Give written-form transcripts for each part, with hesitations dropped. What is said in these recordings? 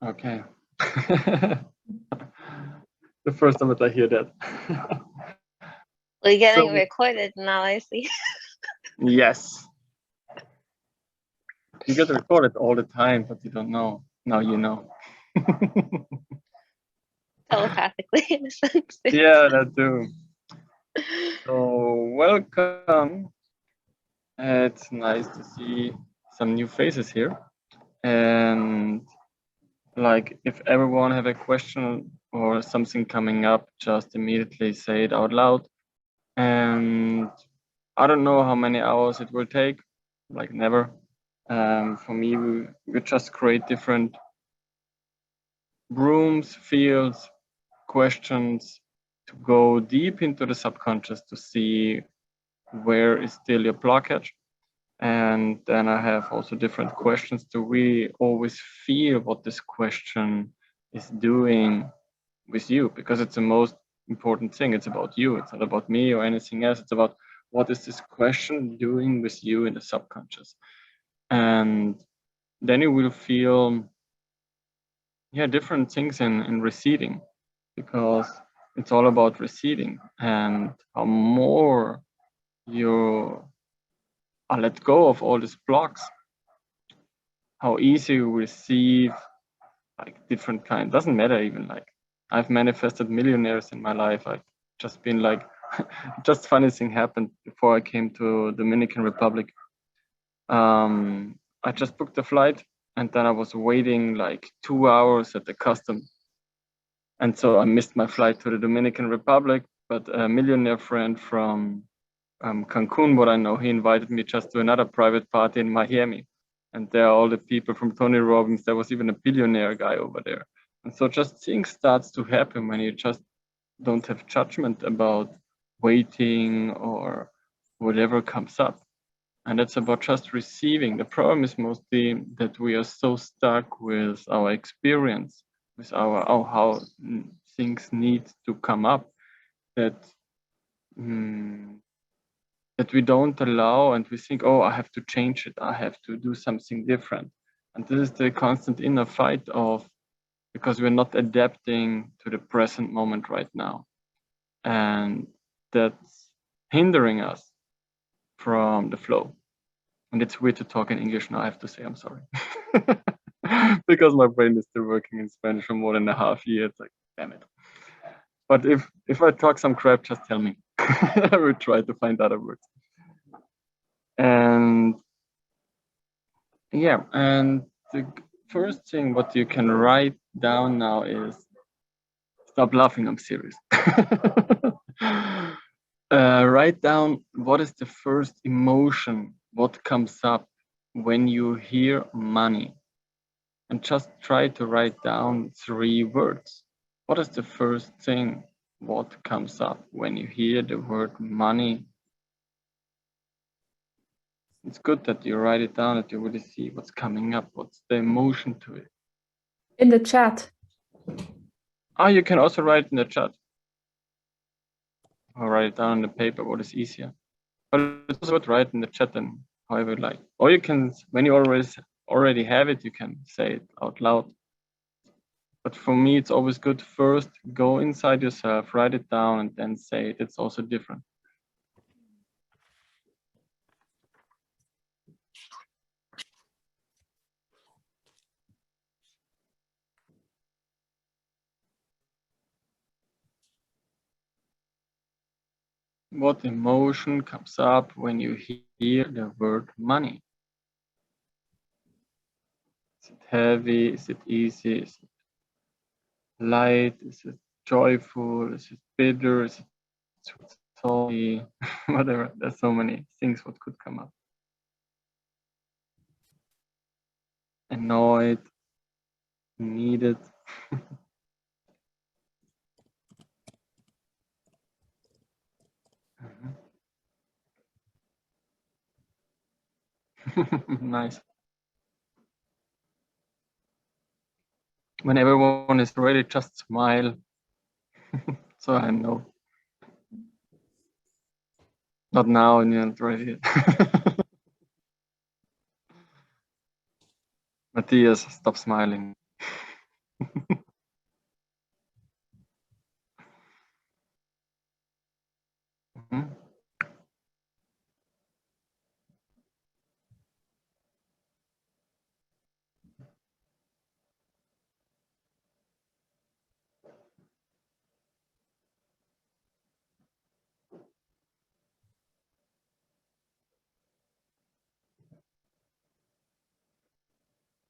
Okay. The first time that I hear that. We're getting So recorded now, I see. yes, you get recorded all the time, but you don't know. Now you know. Telepathically, in a sense. Yeah, that too. So welcome. It's nice to see some new faces here. And like if everyone have a question or something coming up, just immediately say it out loud. And I don't know how many hours it will take, like never. For me, we just create different rooms, fields, questions to go deep into the subconscious to see where is still your blockage. And then I have also different questions to really always feel what this question is doing with you, because it's the most important thing. It's about you. It's not about me or anything else. It's about what is this question doing with you in the subconscious. And then you will feel different things in receiving, because it's all about receiving. And how more you let go of all these blocks, how easy you receive like different kind. Doesn't matter even, like I've manifested millionaires in my life. I've just been like just funny thing happened before I came to Dominican Republic. I just booked the flight and then I was waiting like 2 hours at the custom, and so I missed my flight to the Dominican Republic. But a millionaire friend from Cancun, what I know, he invited me just to another private party in Miami. And there are all the people from Tony Robbins. There was even a billionaire guy over there. And so just things starts to happen when you just don't have judgment about waiting or whatever comes up. And it's about just receiving. The problem is mostly that we are so stuck with our experience, with our how things need to come up, that that we don't allow, and we think, oh, I have to change it, I have to do something different. And this is the constant inner fight of, because we're not adapting to the present moment right now. And that's hindering us from the flow. And it's weird to talk in English now, I have to say, I'm sorry. Because my brain is still working in Spanish for more than a half year. It's like, damn it. But if I talk some crap, just tell me. I will try to find other words. And yeah, and the first thing what you can write down now is, stop laughing, I'm serious. Write down what is the first emotion, what comes up when you hear money. And just try to write down 3 words. What is the first thing what comes up when you hear the word money? It's good that you write it down, that you really see what's coming up, what's the emotion to it. In the chat. You can also write in the chat. Or write it down on the paper, what is easier. But it's also good, write in the chat and however you like. Or you can, when you already have it, you can say it out loud. But for me, it's always good first go inside yourself, write it down, and then say it. It's also different. What emotion comes up when you hear the word money? Is it heavy? Is it easy? Is it light? Is it joyful? Is it bitter? Is it salty? Whatever. There's so many things what could come up. Annoyed, needed. Nice. When everyone is ready, just smile. So I know. Not now, and you're not ready. Matthias, stop smiling. Mhm.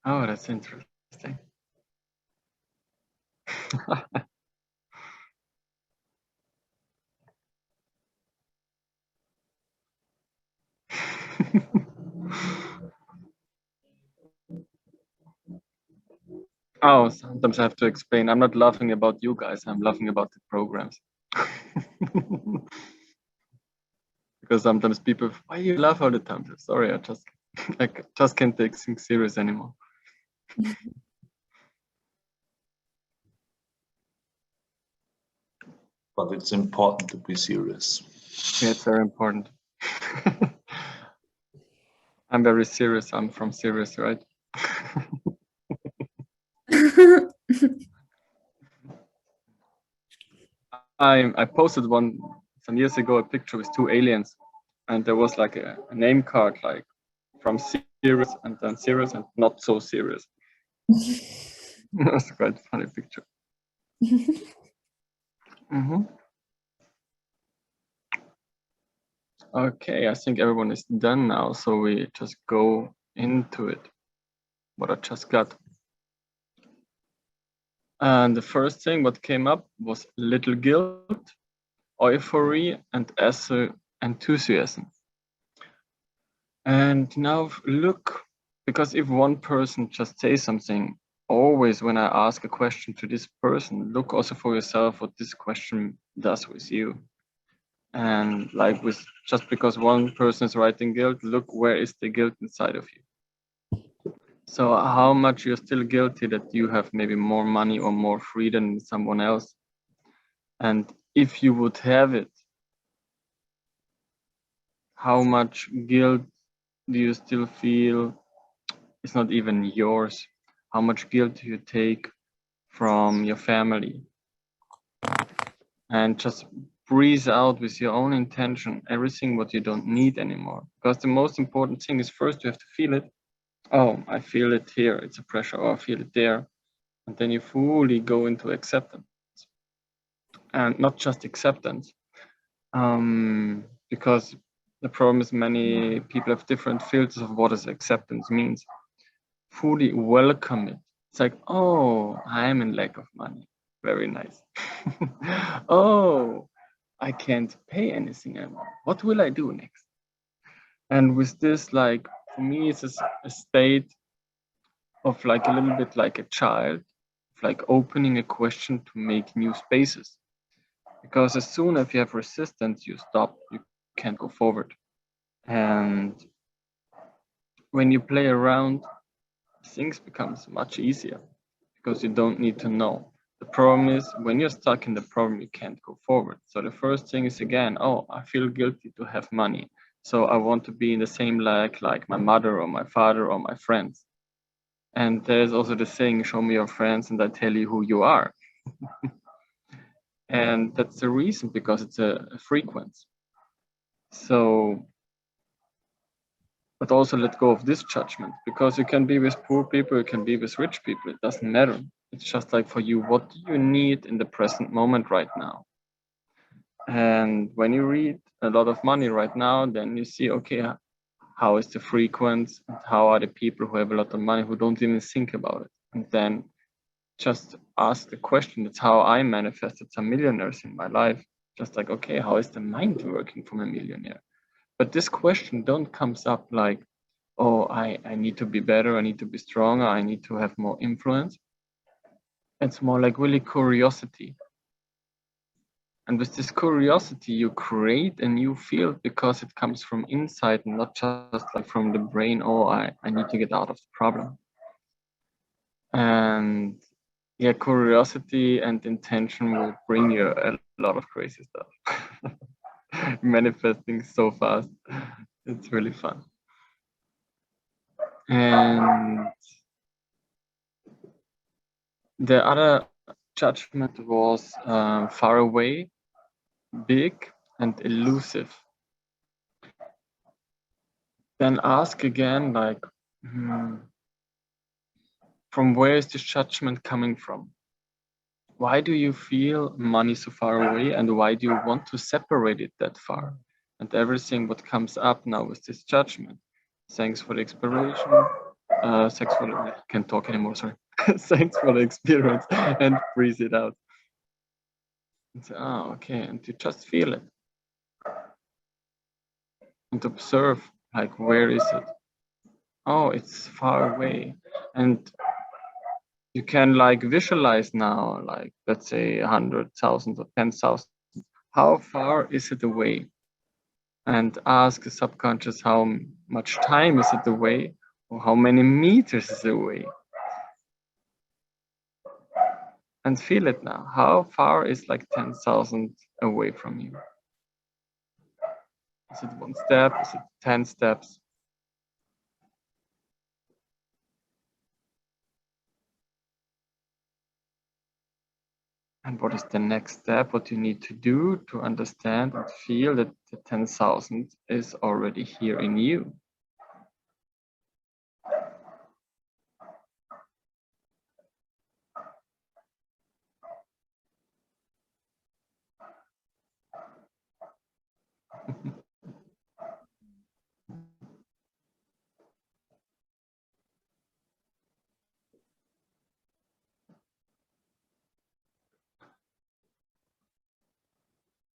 Oh, that's interesting. Oh, sometimes I have to explain. I'm not laughing about you guys. I'm laughing about the programs. Because sometimes people, why you laugh all the time? Sorry, I just can't take things serious anymore. But it's important to be serious. Yeah, it's very important. I'm very serious. I'm from Serious, right? I posted some years ago a picture with two aliens, and there was like a name card like from serious and then serious and not so serious. It was quite a funny picture. Okay, I think everyone is done now, so we just go into it. What I just got. And the first thing what came up was little guilt, euphoria, and enthusiasm. And now look, because if one person just says something, always when I ask a question to this person, look also for yourself what this question does with you. And like with just because one person is writing guilt, look where is the guilt inside of you. So how much you're still guilty that you have maybe more money or more freedom than someone else. And if you would have it, how much guilt do you still feel is not even yours? How much guilt do you take from your family? And just breathe out with your own intention everything what you don't need anymore. Because the most important thing is first you have to feel it. Oh, I feel it here. It's a pressure. Oh, I feel it there. And then you fully go into acceptance. And not just acceptance. Because the problem is many people have different filters of what is acceptance means. Fully welcome it. It's like, oh, I'm in lack of money. Very nice. Oh, I can't pay anything anymore. What will I do next? And with this, like, for me, it's a state of like a little bit like a child, like opening a question to make new spaces. Because as soon as you have resistance, you stop, you can't go forward. And when you play around, things becomes much easier because you don't need to know. The problem is when you're stuck in the problem, you can't go forward. So the first thing is again, oh, I feel guilty to have money. So I want to be in the same like my mother or my father or my friends. And there's also the saying, show me your friends and I tell you who you are. And that's the reason because it's a frequency. So, but also let go of this judgment because you can be with poor people, you can be with rich people. It doesn't matter. It's just like for you, what do you need in the present moment right now? And when you read a lot of money right now, then you see, okay, how is the frequency and how are the people who have a lot of money who don't even think about it? And then just ask the question. That's how I manifested some millionaires in my life. Just like, okay, how is the mind working from a millionaire? But this question don't comes up like, oh, I need to be better, I need to be stronger, I need to have more influence. It's more like really curiosity. And with this curiosity, you create a new field because it comes from inside and not just like from the brain, oh, I need to get out of the problem. And yeah, curiosity and intention will bring you a lot of crazy stuff. Manifesting so fast. It's really fun. And The other judgment was far away, big, and elusive. Then ask again, like, from where is this judgment coming from? Why do you feel money so far away, and why do you want to separate it that far? And everything what comes up now is this judgment. Thanks for the exploration. Thanks for the, I can't talk anymore, sorry. Thanks for the experience, and breathe it out. And say, okay, and you just feel it. And observe, like, where is it? Oh, it's far away. And you can like visualize now, like, let's say 100,000 or 10,000. How far is it away? And ask the subconscious how much time is it away, or how many meters is it away? And feel it now. How far is like 10,000 away from you? Is it 1 step? Is it 10 steps? And what is the next step? What you need to do to understand and feel that the 10,000 is already here in you?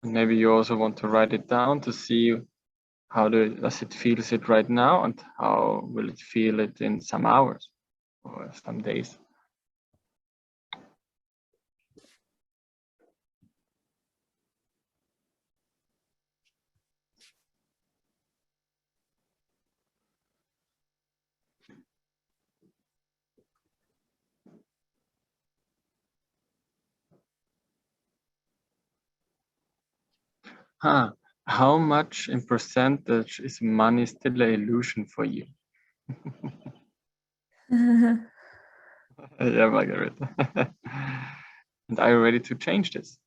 Maybe you also want to write it down to see how does it feels it right now, and how will it feel it in some hours or some days. How much in percentage is money still an illusion for you? Yeah, Margaret. And are you ready to change this?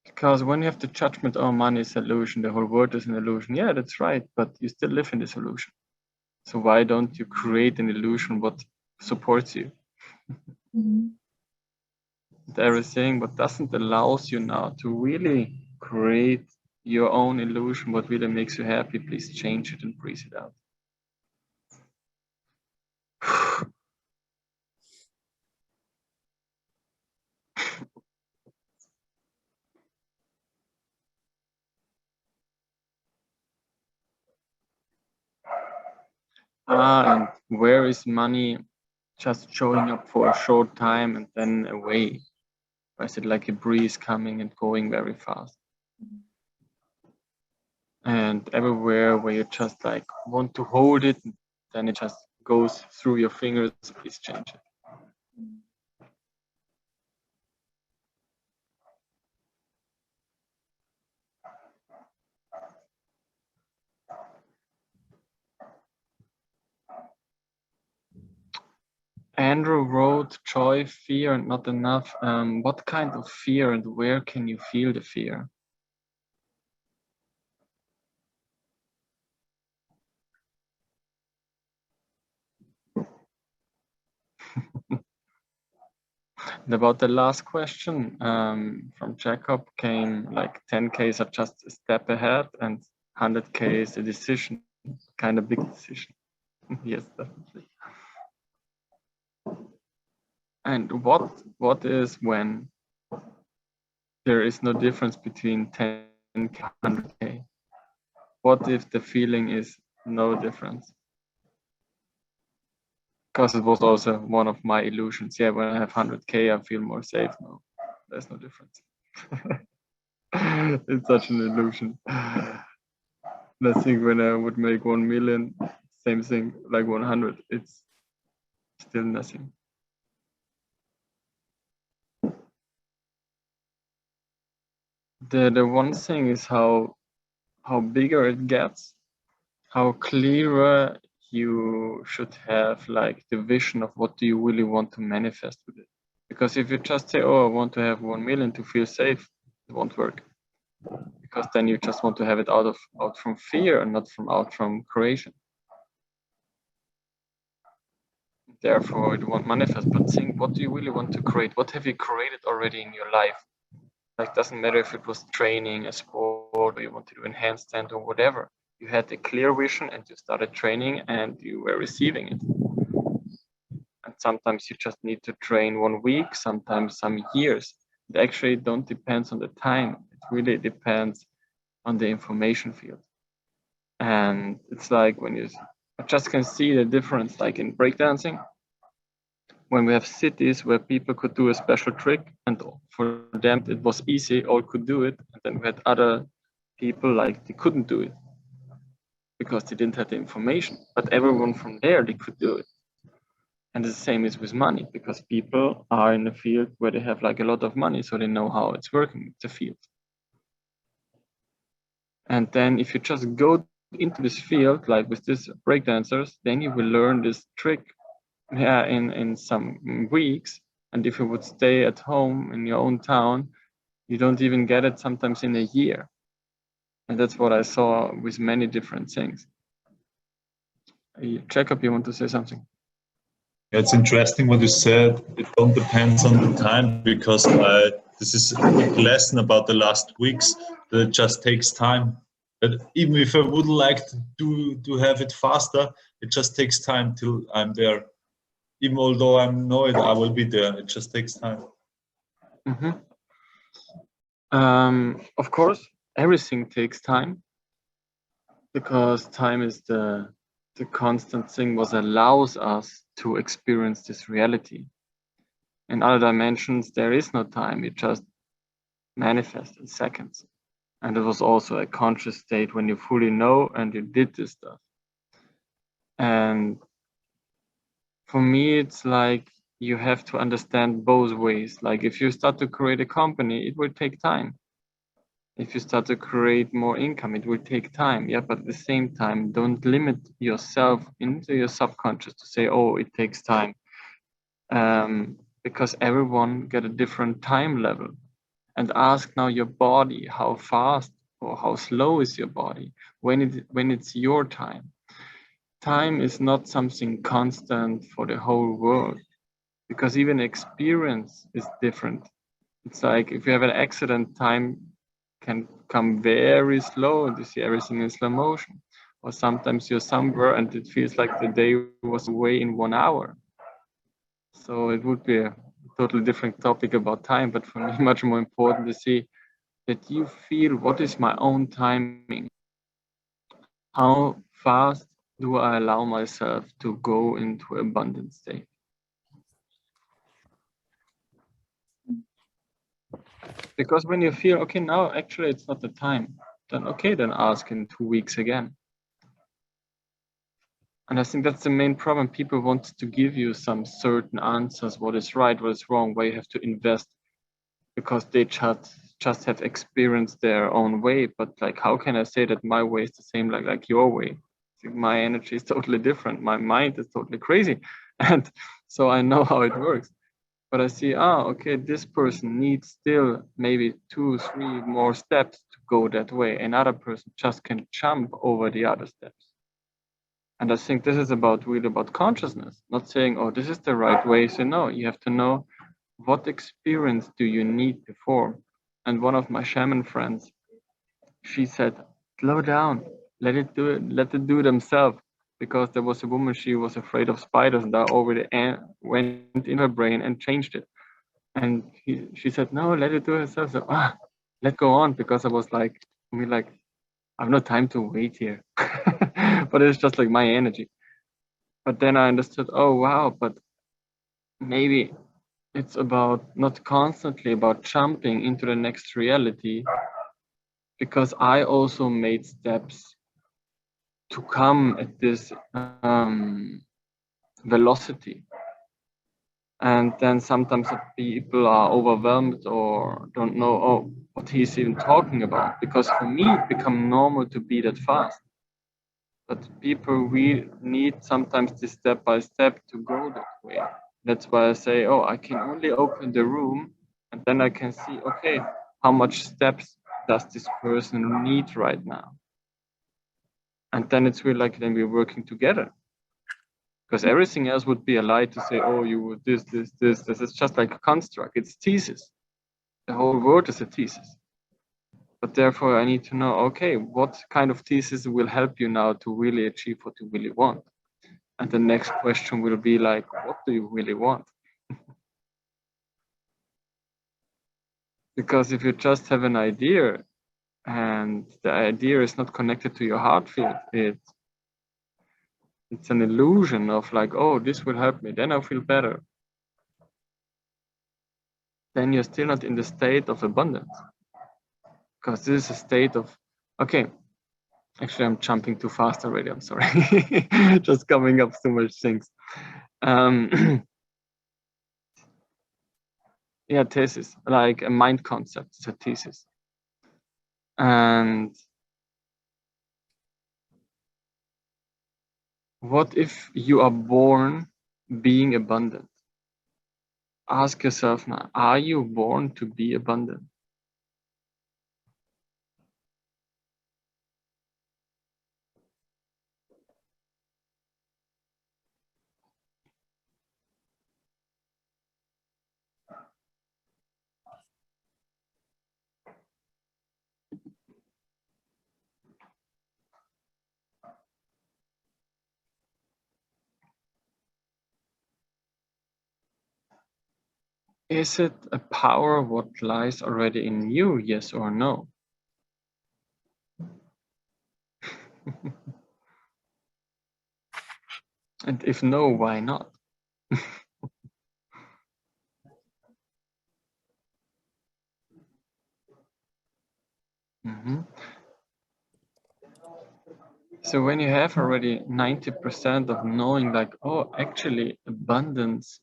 Because when you have the judgment, oh, money is an illusion, the whole world is an illusion. Yeah, that's right, but you still live in this illusion. So why don't you create an illusion what supports you? Mhm. Everything what doesn't allows you now to really create your own illusion, what really makes you happy, please change it and breathe it out. And where is money just showing up for a short time and then away? Or is it like a breeze coming and going very fast? And everywhere where you just like want to hold it, then it just goes through your fingers, please change it. Andrew wrote joy, fear, and not enough. What kind of fear and where can you feel the fear? And about the last question from Jacob came like 10K are just a step ahead and 100K is a decision, kind of big decision. Yes, definitely. And what is when there is no difference between 10K and 100K? What if the feeling is no difference? Because it was also one of my illusions. Yeah, when I have 100K, I feel more safe. No, there's no difference. It's such an illusion. I think when I would make 1 million, same thing, like 100, it's still nothing. The one thing is how bigger it gets, how clearer you should have like the vision of what do you really want to manifest with it. Because if you just say, oh, I want to have 1 million to feel safe, it won't work. Because then you just want to have it out from fear and not out from creation. Therefore, it won't manifest. But think, what do you really want to create? What have you created already in your life? Like, doesn't matter if it was training, a sport, or you want to do a handstand or whatever. You had a clear vision and you started training and you were receiving it. And sometimes you just need to train 1 week, sometimes some years. It actually don't depend on the time. It really depends on the information field. And it's like when you just can see the difference, like in breakdancing, when we have cities where people could do a special trick and for them it was easy, all could do it. And then we had other people like they couldn't do it because they didn't have the information, but everyone from there, they could do it. And the same is with money, because people are in a field where they have like a lot of money, so they know how it's working, the field. And then if you just go into this field, like with these breakdancers, then you will learn this trick in some weeks. And if you would stay at home in your own town, you don't even get it sometimes in a year. And that's what I saw with many different things. Jacob, you want to say something? It's interesting what you said. It all depends on the time, because this is a big lesson about the last weeks, that it just takes time. That even if I would like to have it faster, it just takes time till I'm there. Even although I know it, I will be there. It just takes time. Mm-hmm. Of course, everything takes time, because time is the constant thing what allows us to experience this reality. In other dimensions, there is no time. It just manifests in seconds. And it was also a conscious state when you fully know and you did this stuff. And for me, it's like you have to understand both ways. Like if you start to create a company, it will take time. If you start to create more income, it will take time. Yeah, but at the same time, don't limit yourself into your subconscious to say, oh, it takes time. Because everyone get a different time level. And ask now your body how fast or how slow is your body when it's your time. Time is not something constant for the whole world, because even experience is different. It's like if you have an accident, time can come very slow and you see everything in slow motion. Or sometimes you're somewhere and it feels like the day was away in 1 hour. So it would be a totally different topic about time, but for me, much more important to see that you feel what is my own timing? How fast do I allow myself to go into abundant state? Because when you feel, okay, now actually it's not the time, then okay, then ask in 2 weeks again. And I think that's the main problem. People want to give you some certain answers, what is right, what is wrong, where you have to invest, because they just have experienced their own way. But like, how can I say that my way is the same like your way? My energy is totally different. My mind is totally crazy. And so I know how it works. But I see, okay, this person needs still maybe 2, 3 more steps to go that way. Another person just can jump over the other steps. And I think this is really about consciousness, not saying, oh, this is the right way. So no, you have to know what experience do you need to form. And one of my shaman friends, she said, slow down, let it do themselves. Because there was a woman, she was afraid of spiders, and I already went in her brain and changed it. And she said, no, let it do it herself. So, let go on, because I was like, I have no time to wait here. But it's just like my energy. But then I understood, oh, wow, but maybe it's about not constantly about jumping into the next reality, because I also made steps to come at this velocity. And then sometimes people are overwhelmed or don't know, what he's even talking about. Because for me, it became normal to be that fast. but people we need sometimes this step by step to go that way. That's why I say, oh, I can only open the room and then I can see, okay, how much steps does this person need right now? And then it's really like then we're working together. Because everything else would be a lie to say, oh, you would this. It's just like a construct. It's thesis. The whole world is a thesis. But therefore, I need to know, okay, what kind of thesis will help you now to really achieve what you really want? And the next question will be like, what do you really want? Because if you just have an idea and the idea is not connected to your heart field, it's an illusion of like, oh, this will help me, then I'll feel better. Then you're still not in the state of abundance. Because this is a state of, okay, actually I'm jumping too fast already, I'm sorry. Just coming up so much things. Yeah, thesis, like a mind concept, it's a thesis. And what if you are born being abundant? Ask yourself now, are you born to be abundant? Is it a power what lies already in you, yes or no? And if no, why not? Mhm. So when you have already 90% of knowing like, oh, actually abundance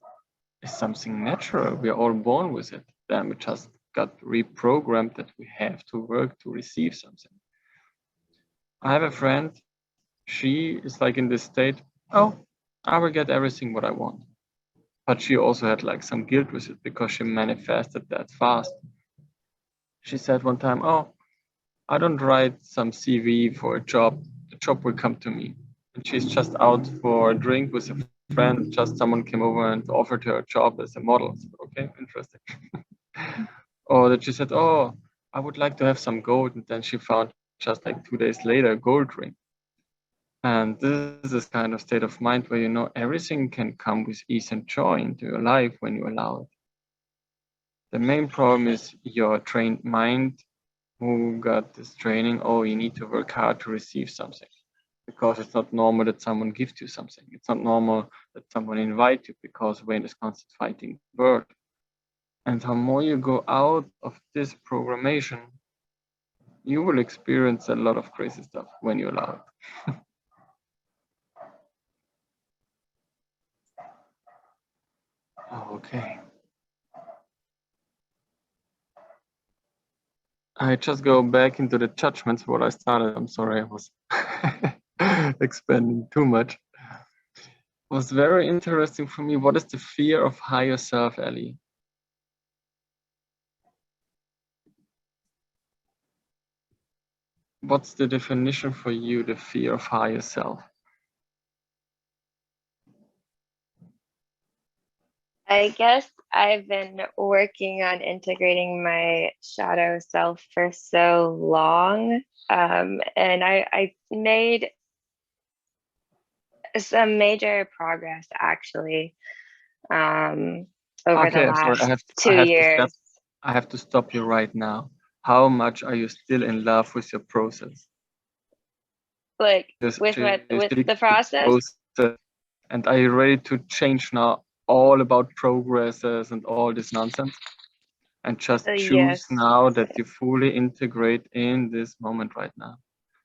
is something natural, we are all born with it, then we just got reprogrammed that we have to work to receive something. I have a friend, she is like in this state, oh, I will get everything what I want. But she also had like some guilt with it because she manifested that fast. She said one time, oh, I don't write some CV for a job, the job will come to me. And she's just out for a drink with a friend, just someone came over and offered her a job as a model. So, okay, interesting. Or that she said, oh, I would like to have some gold. And then she found just like 2 days later a gold ring. And this is kind of state of mind where you know everything can come with ease and joy into your life when you allow it. The main problem is your trained mind who got this training, oh, you need to work hard to receive something. Because it's not normal that someone gives you something. It's not normal that someone invites you because we're in this constant fighting world. And the more you go out of this programmation, you will experience a lot of crazy stuff when you allow it. Okay. I just go back into the judgments what I started. I'm sorry, I was expanding too much. It was very interesting for me. What is the fear of higher self, Ellie? What's the definition for you, the fear of higher self? I guess I've been working on integrating my shadow self for so long. And I made some major progress actually over Okay, the I'm sorry. last 2 years. I have to stop you right now. How much are you still in love with your process? Like Just with what you with still the keep process? and are you ready to change now all about progresses and all this nonsense? And just choose Yes. now that you fully integrate in this moment right now.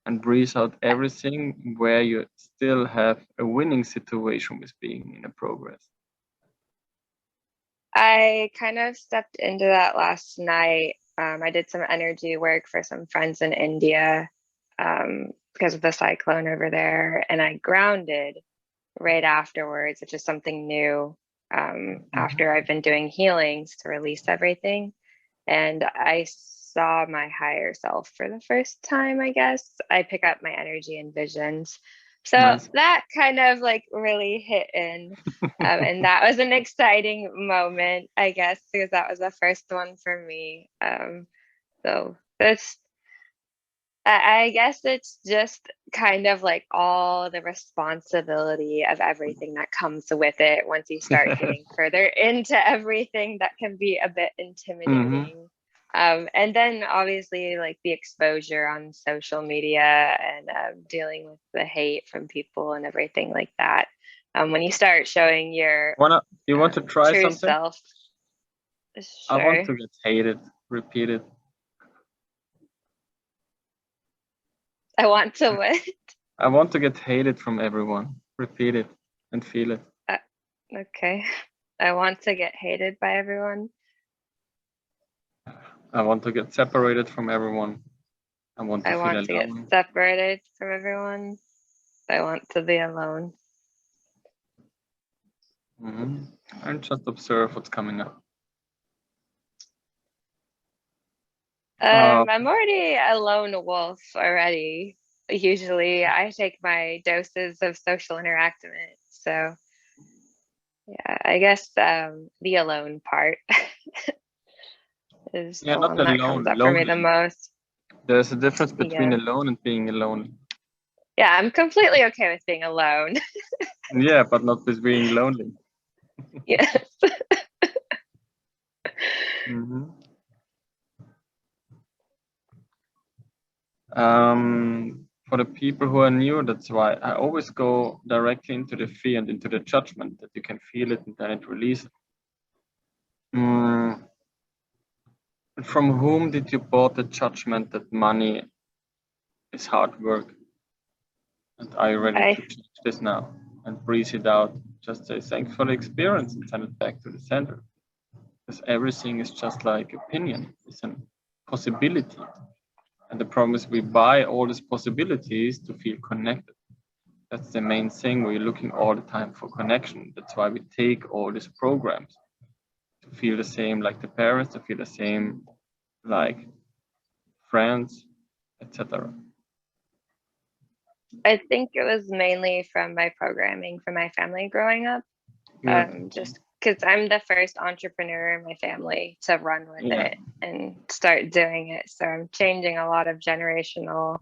And breathe out everything where you still have a winning situation with being in a progress. I kind of stepped into that last night. I did some energy work for some friends in India. because of the cyclone over there, and I grounded right afterwards, which is something new. After I've been doing healings to release everything, and I saw my higher self for the first time, I guess. I pick up my energy and visions. So Nice. that kind of like really hit in. And that was an exciting moment, I guess, because that was the first one for me. So that's, I guess it's just kind of like all the responsibility of everything that comes with it once you start getting further into everything that can be a bit intimidating. And then obviously like the exposure on social media and dealing with the hate from people and everything like that. When you start showing your You want to try true something? self. I want Sure. to get hated. Repeat it. I want to what? I want to get hated from everyone. Repeat it and feel it. Okay. I want to get hated by everyone. I want to get separated from everyone. I want to I feel want to get alone. separated from everyone. I want to be alone. And just observe what's coming up. I'm already a lone wolf already. Usually I take my doses of social interactment. So yeah, I guess the alone part is the not one that comes alone, up for me the lonely. most. There's a difference between Yeah. alone and being alone. Yeah, I'm completely okay with being alone. Yeah, but not with being lonely. Yes. For the people who are new, that's why I always go directly into the fear and into the judgment, that you can feel it and then it releases. From whom did you bought the judgment that money is hard work? And are you ready to change this now and breathe it out? Just say thanks for the experience and send it back to the center. Because everything is just like opinion, it's a possibility. And the problem is we buy all these possibilities to feel connected. That's the main thing. We're looking all the time for connection. That's why we take all these programs to feel the same like the parents, to feel the same like friends, etc. I think it was mainly from my programming from my family growing up. Just because I'm the first entrepreneur in my family to run with it and start doing it. So I'm changing a lot of generational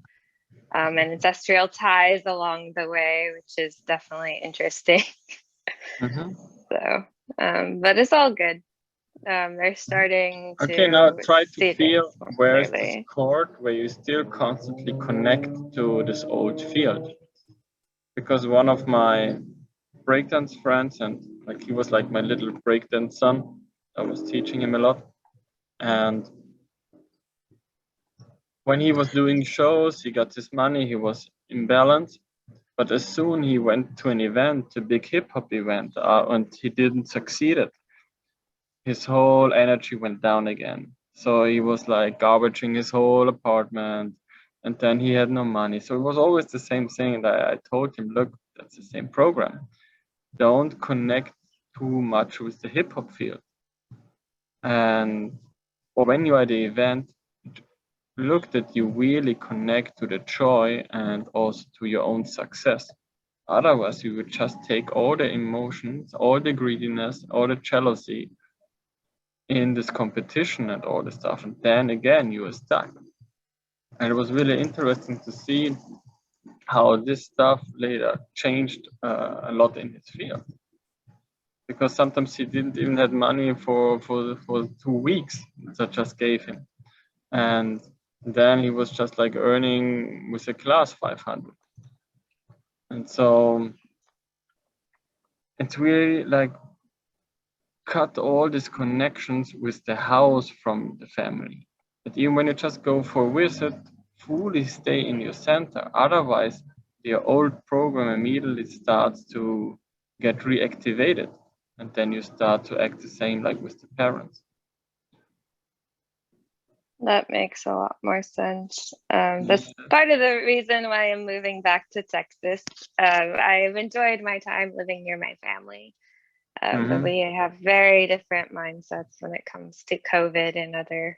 and ancestral ties along the way, which is definitely interesting. So, but it's all good. They're starting to. Okay, now try to feel where is clearly. this cord where you still constantly connect to this old field. Because one of my breakdance friends, and like he was like my little breakdance son, I was teaching him a lot. And when he was doing shows, he got his money, he was in balance. But as soon he went to an event, a big hip hop event, and he didn't succeed it, his whole energy went down again. So he was like garbaging his whole apartment, and then he had no money. So it was always the same thing that I told him, look, that's the same program. Don't connect too much with the hip hop field. And or when you are at the event, look that you really connect to the joy and also to your own success. Otherwise, you would just take all the emotions, all the greediness, all the jealousy in this competition and all this stuff. And then again, you are stuck. And it was really interesting to see how this stuff later changed a lot in his field. Because sometimes he didn't even have money for 2 weeks that I just gave him. And then he was just like earning with a class 500. And so it's really like cut all these connections with the house from the family. But even when you just go for a visit, fully stay in your center. Otherwise, your old program immediately starts to get reactivated. And then you start to act the same like with the parents. That makes a lot more sense. That's part of the reason why I'm moving back to Texas. I've enjoyed my time living near my family, but we have very different mindsets when it comes to COVID and other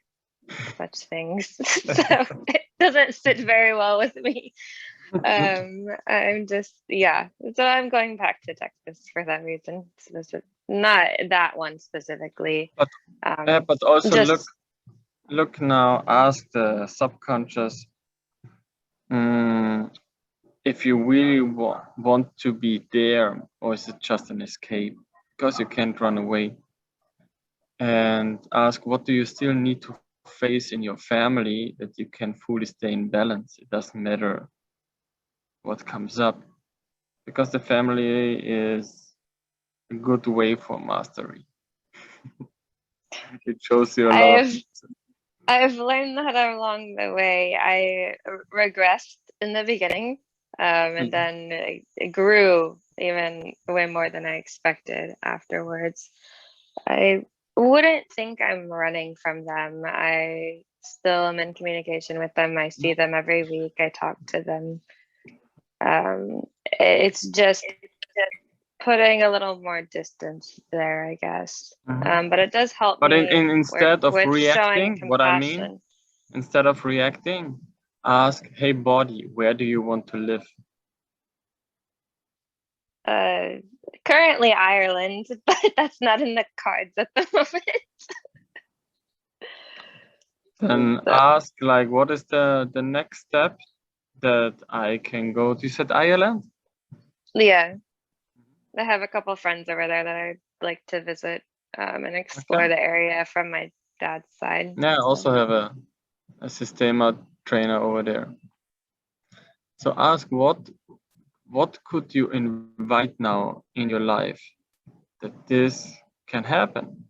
such things. So it doesn't sit very well with me. I'm just, yeah. So I'm going back to Texas for that reason. Not that one specifically. But also just, look now, ask the subconscious if you really want to be there, or is it just an escape? Because you can't run away. And ask, what do you still need to face in your family that you can fully stay in balance? It doesn't matter what comes up, because the family is a good way for mastery. It shows you a lot. I've learned that along the way. I regressed in the beginning, and then it grew even way more than I expected afterwards. I wouldn't think I'm running from them. I still am in communication with them. I see them every week. I talk to them. It's just putting a little more distance there, I guess. But it does help but me. Instead of reacting, showing what I mean, instead of reacting, ask, hey body, where do you want to live? Currently Ireland, but that's not in the cards at the moment. Then ask, like, what is the next step that I can go to? You said Ireland? Yeah. I have a couple friends over there that I'd like to visit and explore the area from my dad's side. Yeah, I also have a Systema trainer over there. So ask, what could you invite now in your life that this can happen?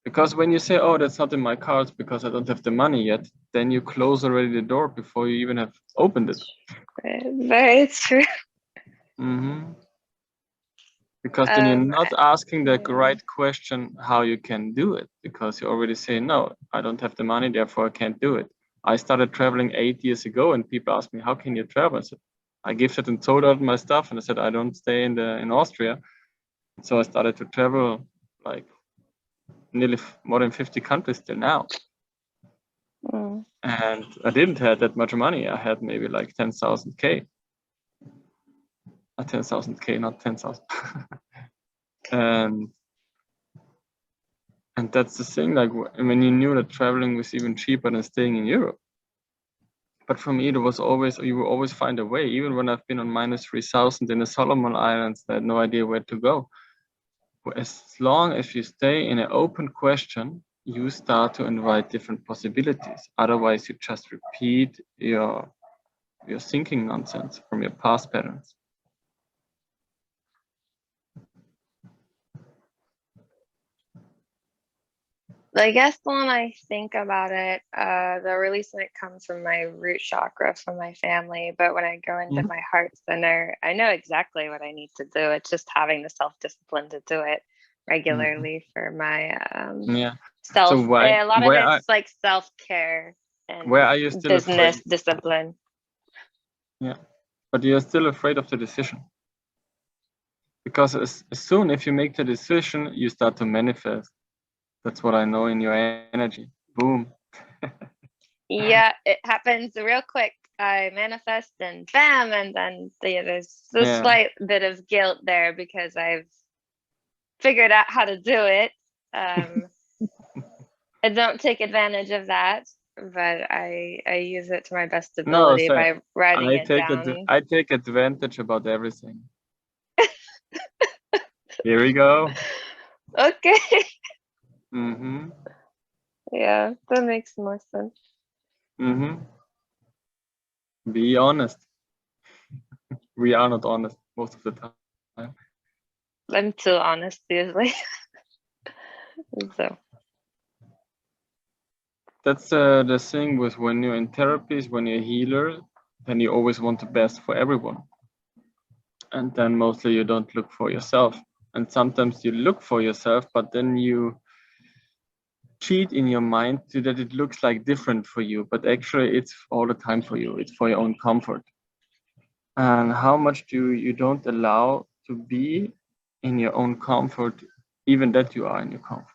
Because when you say, oh, that's not in my cards because I don't have the money yet, then you close already the door before you even have opened it. Very true. Because then you're not asking the right question how you can do it, because you already say, no, I don't have the money, therefore I can't do it. I started traveling 8 years ago, and people asked me, how can you travel? I said, I gifted and sold out my stuff, and I said, I don't stay in Austria. So I started to travel like nearly more than 50 countries till now. And I didn't have that much money. I had maybe like 10,000 K. 10,000 K, not 10,000. and that's the thing, like when you knew that traveling was even cheaper than staying in Europe. But for me, it was always, you will always find a way. Even when I've been on minus 3,000 in the Solomon Islands, I had no idea where to go. As long as you stay in an open question, you start to invite different possibilities. Otherwise, you just repeat your thinking nonsense from your past patterns. I guess when I think about it, the releasing it comes from my root chakra from my family. But when I go into my heart center, I know exactly what I need to do. It's just having the self-discipline to do it regularly for my self. So a lot of it's like self-care and where are you still business discipline. Yeah, but you're still afraid of the decision. Because as soon as you make the decision, you start to manifest. That's what I know in your energy. Boom. Yeah, it happens real quick. I manifest and bam, and then there's a slight bit of guilt there because I've figured out how to do it. I don't take advantage of that, but I use it to my best ability by writing it down. I take advantage about everything. Here we go. Okay. Yeah, that makes more sense. Be honest. We are not honest most of the time. I'm too honest usually. So that's the thing with when you're in therapies, when you're a healer, then you always want the best for everyone. And then mostly you don't look for yourself. And sometimes you look for yourself, but then you cheat in your mind so that it looks like different for you, but actually it's all the time for you. It's for your own comfort. And how much do you don't allow to be in your own comfort, even that you are in your comfort.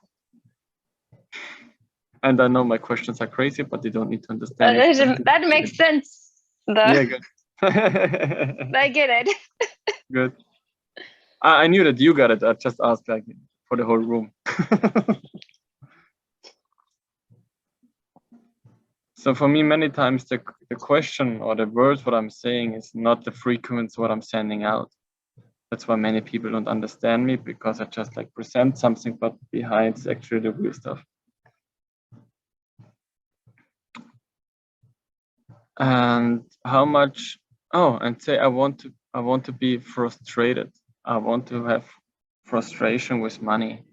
And I know my questions are crazy, but they don't need to understand it. That makes sense. Yeah, good. I get it. Good. I knew that you got it. I just asked like for the whole room. So for me, many times the question or the words what I'm saying is not the frequency what I'm sending out. That's why many people don't understand me, because I just like present something, but behind it's actually the real stuff. And how much? Oh, and say I want to be frustrated. I want to have frustration with money.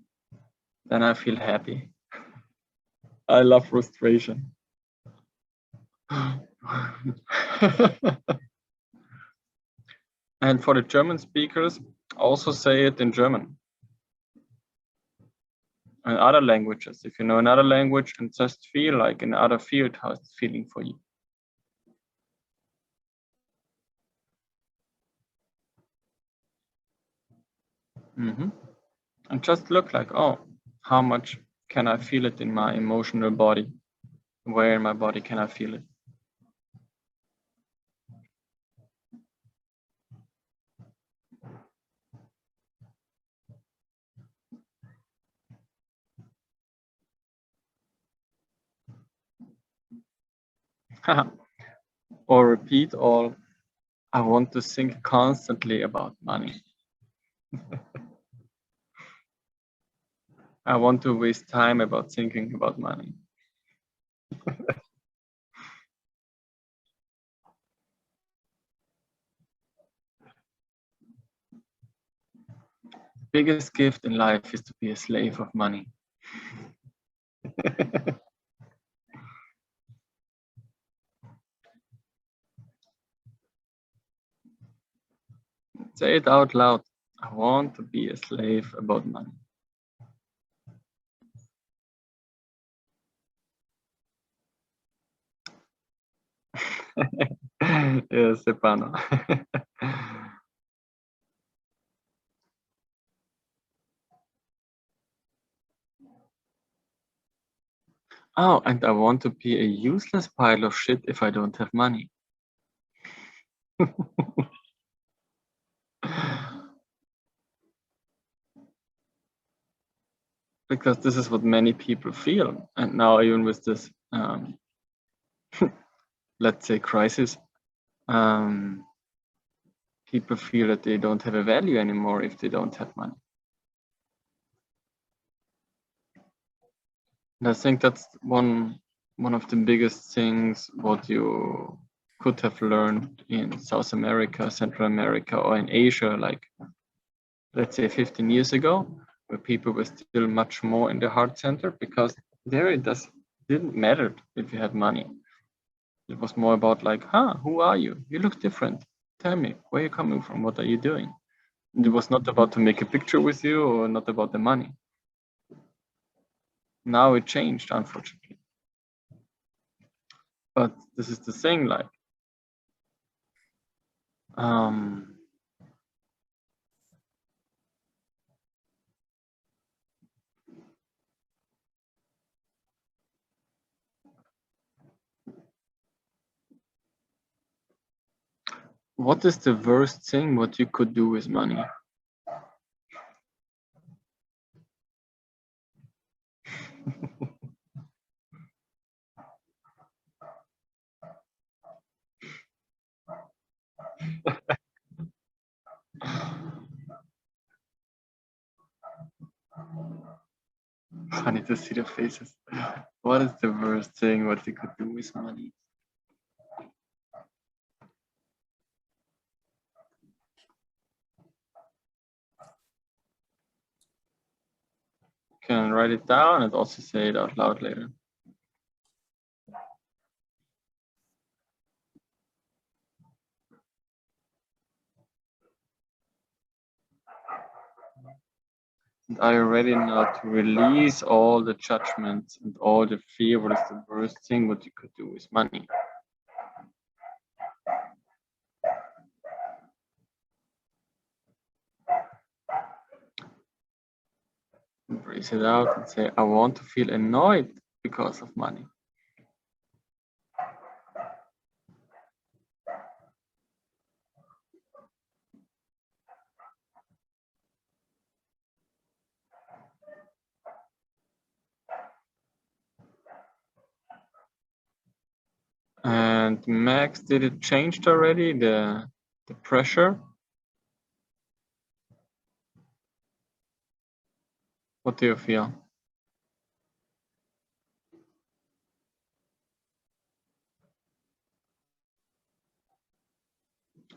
Then I feel happy. I love frustration. And for the German speakers, also say it in German and other languages. If you know another language, and just feel like in other field how it's feeling for you. And just look like, oh, how much can I feel it in my emotional body? Where in my body can I feel it? Or repeat all, I want to think constantly about money. I want to waste time about thinking about money. Biggest gift in life is to be a slave of money. Say it out loud. I want to be a slave about money. Yes, Stefano. Oh, and I want to be a useless pile of shit if I don't have money. Because this is what many people feel. And now even with this, let's say, crisis, people feel that they don't have a value anymore if they don't have money. And I think that's one of the biggest things what you could have learned in South America, Central America, or in Asia, like let's say 15 years ago, where people were still much more in the heart center, because there it didn't matter if you had money. It was more about like, who are you? You look different. Tell me, where are you coming from? What are you doing? And it was not about to make a picture with you, or not about the money. Now it changed, unfortunately. But this is the thing, like, what is the worst thing what you could do with money? Funny to see the faces. What is the worst thing what you could do with money? You can write it down and also say it out loud later. And are you ready now to release all the judgments and all the fear? What is the worst thing what you could do with money? Breathe it out and say, I want to feel annoyed because of money. And Max, did it change already, the pressure? What do you feel?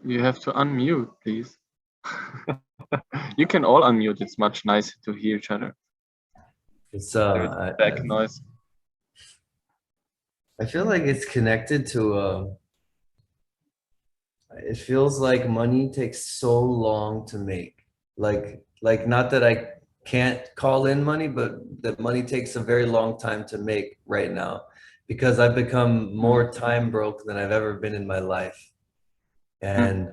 You have to unmute, please. You can all unmute. It's much nicer to hear each other. It's Back noise. I feel like it's connected to it feels like money takes so long to make. Like not that I can't call in money, but that money takes a very long time to make right now because I've become more time broke than I've ever been in my life. And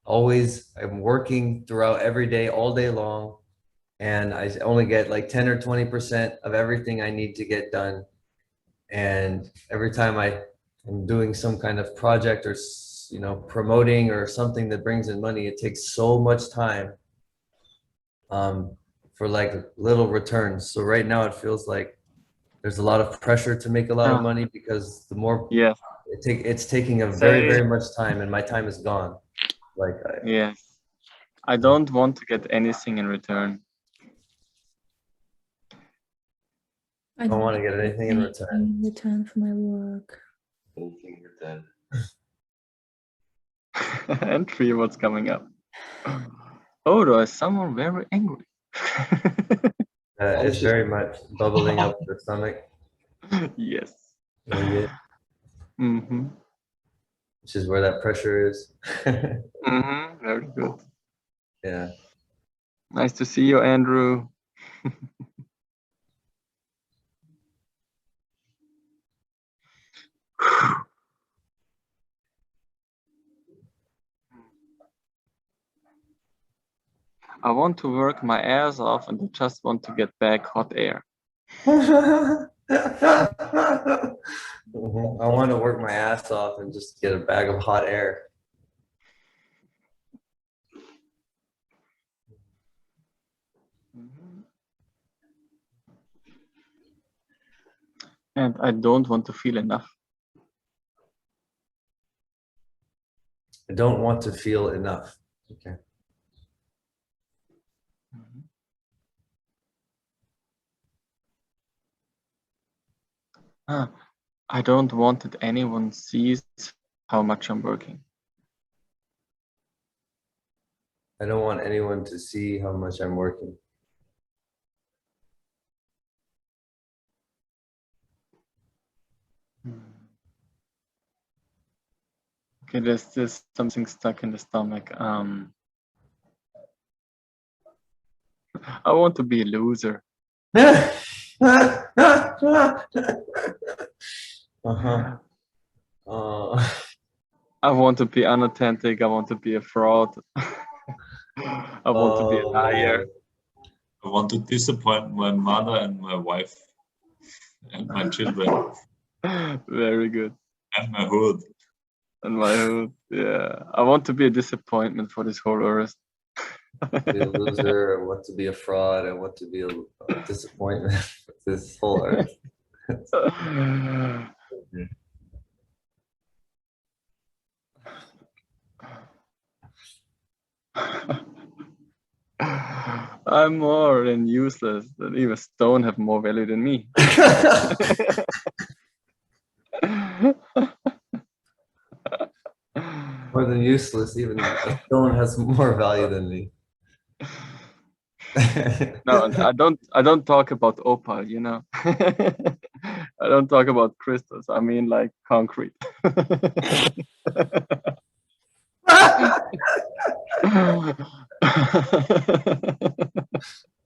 always I'm working throughout every day, all day long. And I only get like 10 or 20% of everything I need to get done. And every time I'm doing some kind of project or, you know, promoting or something that brings in money, it takes so much time for like little returns. So right now it feels like there's a lot of pressure to make a lot of money because the more it's taking a very much time and my time is gone. Like I don't want to get anything in return. I don't want to get anything in return. In return for my work. Anything in return. Entry, what's coming up? Oh, there is someone very angry. It's very much bubbling up the stomach. Yes. Yeah. Mm-hmm. Which is where that pressure is. Mm-hmm. Very good. Yeah. Nice to see you, Andrew. I want to work my ass off and I just want to get back hot air. I want to work my ass off and just get a bag of hot air. And I don't want to feel enough. I don't want to feel enough. Okay. I don't want that anyone sees how much I'm working. I don't want anyone to see how much I'm working. Okay, there's something stuck in the stomach. I want to be a loser. I want to be unauthentic. I want to be a fraud. I want to be a liar. I want to disappoint my mother and my wife and my children. Very good. And my hood. And my hood. Yeah. I want to be a disappointment for this whole earth. Be a loser, I want to be a fraud, I want to be a disappointment for this whole earth. I'm more than useless. That even stone have more value than me. More than useless, even a stone has more value than me. No, I don't talk about opal, you know. I don't talk about crystals. I mean like concrete.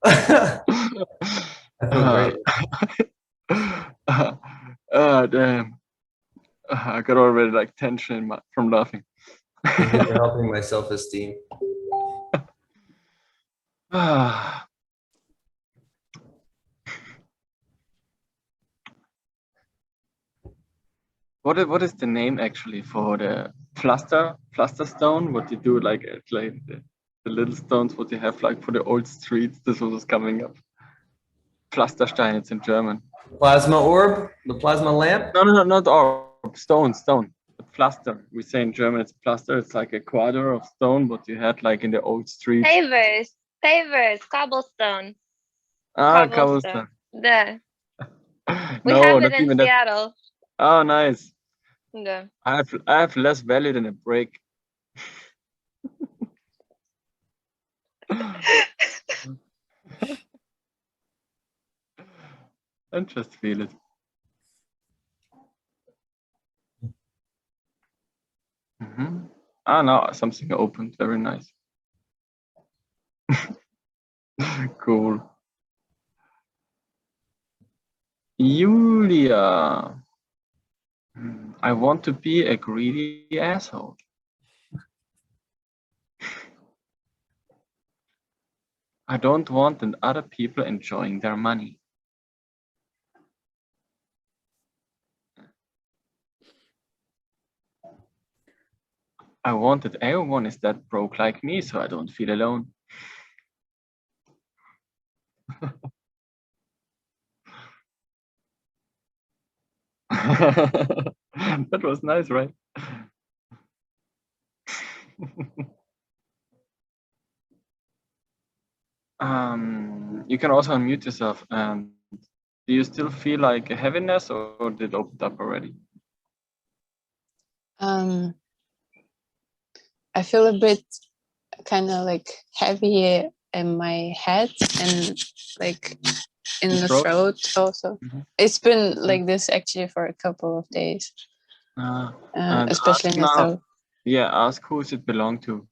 I feel great. Damn. I got already like tension from laughing. Thank you for helping my self-esteem. What is the name actually for the plaster stone? What you do like the little stones what you have like for the old streets? This was coming up. Pflasterstein, it's in German. Plasma orb, the plasma lamp. No, not orb. Stone. The plaster. We say in German it's plaster. It's like a quarter of stone what you had like in the old streets. Pavers, cobblestone. Ah, cobblestone. Yeah. We No, have it not in even that. Seattle. Oh, nice. Yeah. I have less value than a brick. And just feel it. Ah, no, something opened. Very nice. Cool. Julia. I want to be a greedy asshole. I don't want other people enjoying their money. I want that everyone is that broke like me, so I don't feel alone. That was nice, right? You can also unmute yourself. And do you still feel like a heaviness, or did it open up already? I feel a bit kind of like heavy in my head and like in the throat also. It's been like this actually for a couple of days, especially in the throat. Yeah, ask who does it belong to.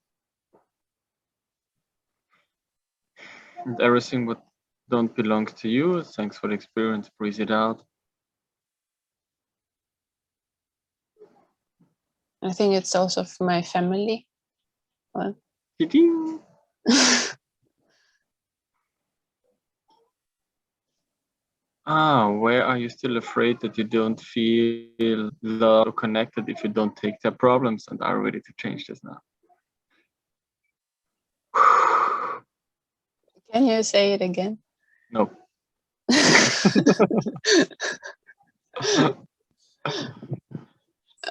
And everything what don't belong to you. Thanks for the experience. Breathe it out. I think it's also for my family. Well. Where are you still afraid that you don't feel loved or connected if you don't take their problems and are ready to change this now? Can you say it again? No.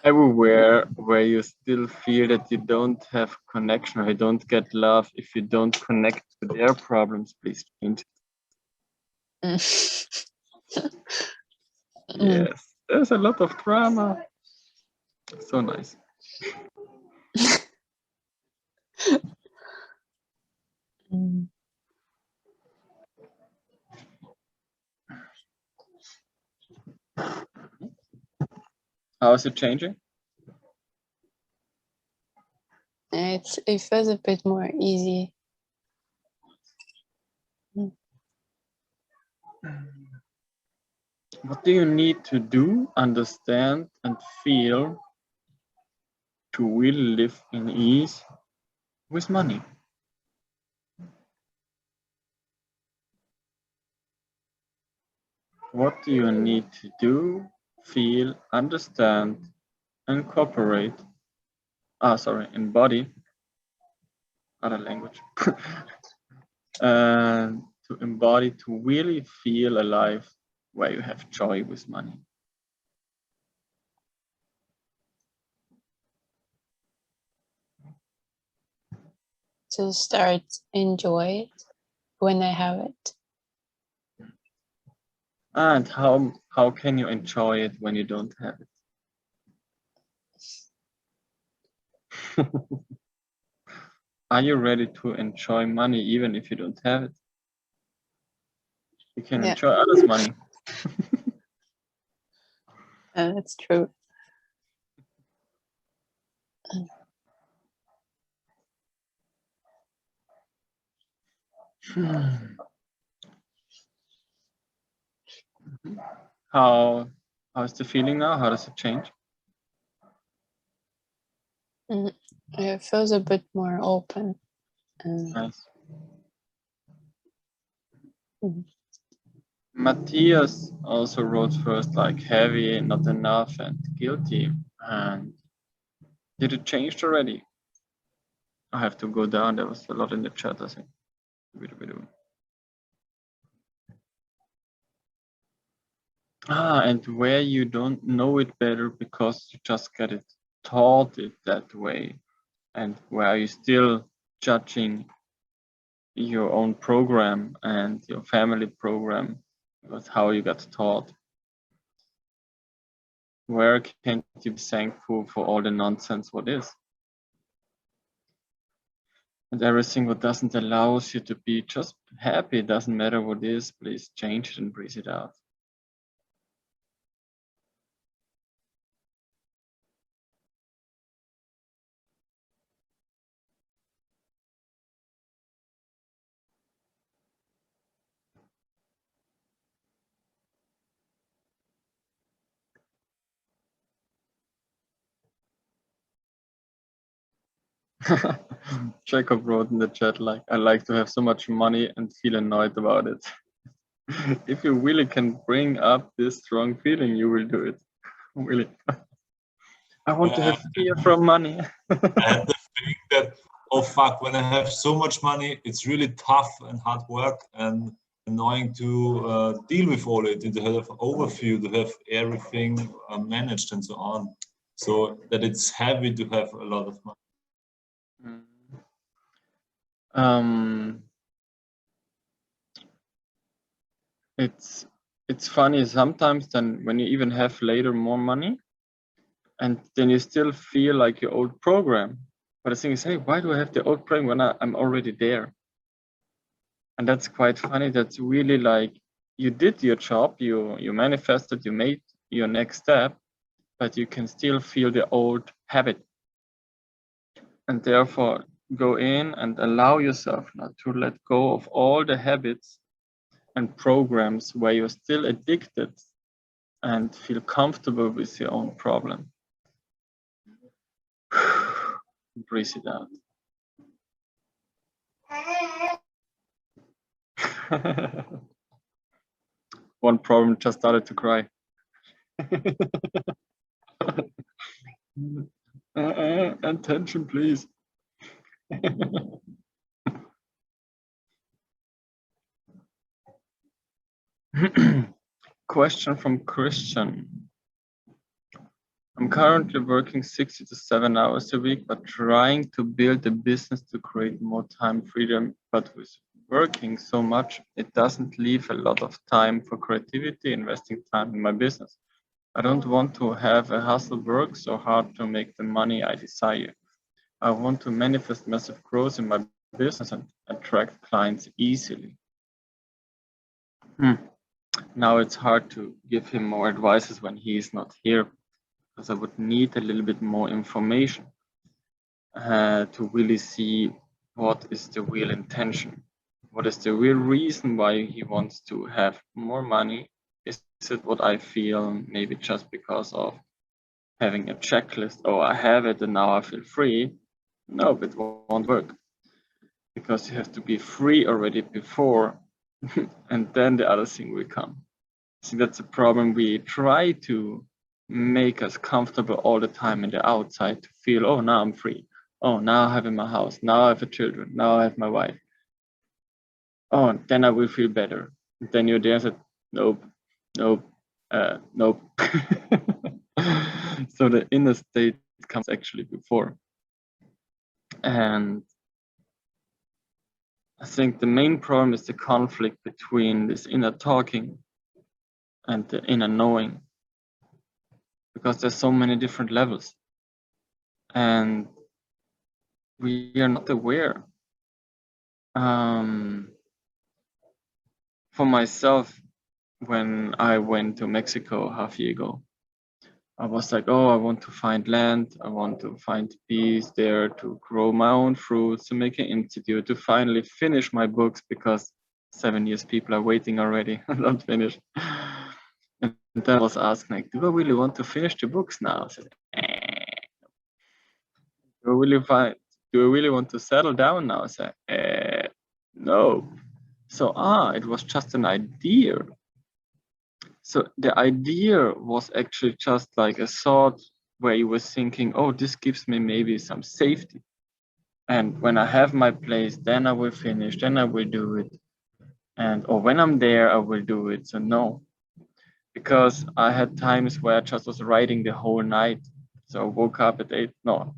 Everywhere where you still feel that you don't have connection or you don't get love if you don't connect to their problems, please change it. Yes, there's a lot of drama. So nice. How is it changing? It feels a bit more easy. What do you need to do, understand, and feel to really live in ease with money? What do you need to do, feel, understand, and cooperate? Embody. Other language. To embody, to really feel alive where you have joy with money. To start enjoy it when I have it. And how can you enjoy it when you don't have it? Are you ready to enjoy money even if you don't have it? You can enjoy others' money. That's true. How's the feeling now? How does it change? It feels a bit more open. And Nice. Mhm. Matthias also wrote first like heavy, not enough, and guilty. And did it change already? I have to go down. There was a lot in the chat, I think. And where you don't know it better because you just get it taught it that way, and where you still judging your own program and your family program with how you got taught. Where can't you be thankful for all the nonsense what is? And everything what doesn't allow you to be just happy, doesn't matter what is, please change it and breathe it out. Jacob wrote in the chat, like, I like to have so much money and feel annoyed about it. If you really can bring up this strong feeling, you will do it. Really. I want to have fear from money. I had the feeling that, oh fuck, when I have so much money, it's really tough and hard work and annoying to deal with all it, to have overview, to have everything managed and so on. So that it's heavy to have a lot of money. It's funny sometimes then when you even have later more money and then you still feel like your old program. But the thing is, hey, why do I have the old program when I'm already there? And that's quite funny. That's really like you did your job, you manifested, you made your next step, but you can still feel the old habit. And therefore go in and allow yourself now to let go of all the habits and programs where you're still addicted and feel comfortable with your own problem. Breathe it out. One problem just started to cry. Attention, please. Question from Christian. I'm currently working 60 to 7 hours a week, but trying to build a business to create more time freedom. But with working so much, it doesn't leave a lot of time for creativity, investing time in my business. I don't want to have a hustle work so hard to make the money I desire. I want to manifest massive growth in my business and attract clients easily. Now it's hard to give him more advices when he is not here, because I would need a little bit more information to really see what is the real intention. What is the real reason why he wants to have more money? Is it what I feel, maybe just because of having a checklist, oh, I have it and now I feel free? No, it won't work, because you have to be free already before and then the other thing will come. I think that's a problem. We try to make us comfortable all the time in the outside to feel, oh, now I'm free. Oh, now I have in my house. Now I have children. Now I have my wife. Oh, then I will feel better. And then you're there and said, nope, nope, nope. So the inner state comes actually before. And I think the main problem is the conflict between this inner talking and the inner knowing, because there's so many different levels and we are not aware. For myself, when I went to Mexico half a year ago, I was like, oh, I want to find land. I want to find peace there, to grow my own fruits, to make an institute, to finally finish my books, because 7 years people are waiting already. I'm not finished. And then I was asking, like, do I really want to finish the books now? I said, do I really want to settle down now? I said, no. So, it was just an idea. So the idea was actually just like a thought where you were thinking, oh, this gives me maybe some safety. And when I have my place, then I will finish, then I will do it. Or when I'm there, I will do it. So no, because I had times where I just was writing the whole night. So I woke up at 8, no,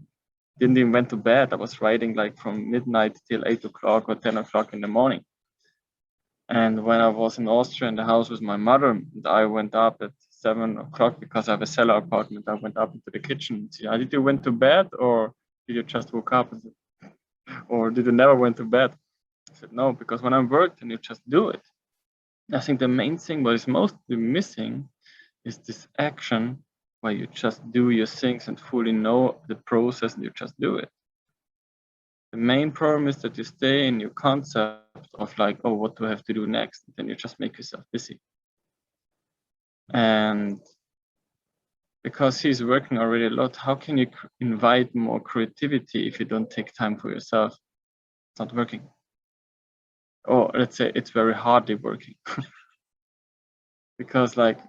didn't even went to bed. I was writing like from midnight till 8 o'clock or 10 o'clock in the morning. And when I was in Austria in the house with my mother, I went up at 7 o'clock because I have a cellar apartment. I went up into the kitchen and said, did you went to bed or did you just woke up? Or did you never went to bed? I said, no, because when I'm worked and you just do it. I think the main thing what is mostly missing is this action where you just do your things and fully know the process and you just do it. The main problem is that you stay in your concept of like, oh, what do I have to do next? And then you just make yourself busy. And because he's working already a lot, how can you invite more creativity if you don't take time for yourself? It's not working. Or let's say it's very hardly working. Because like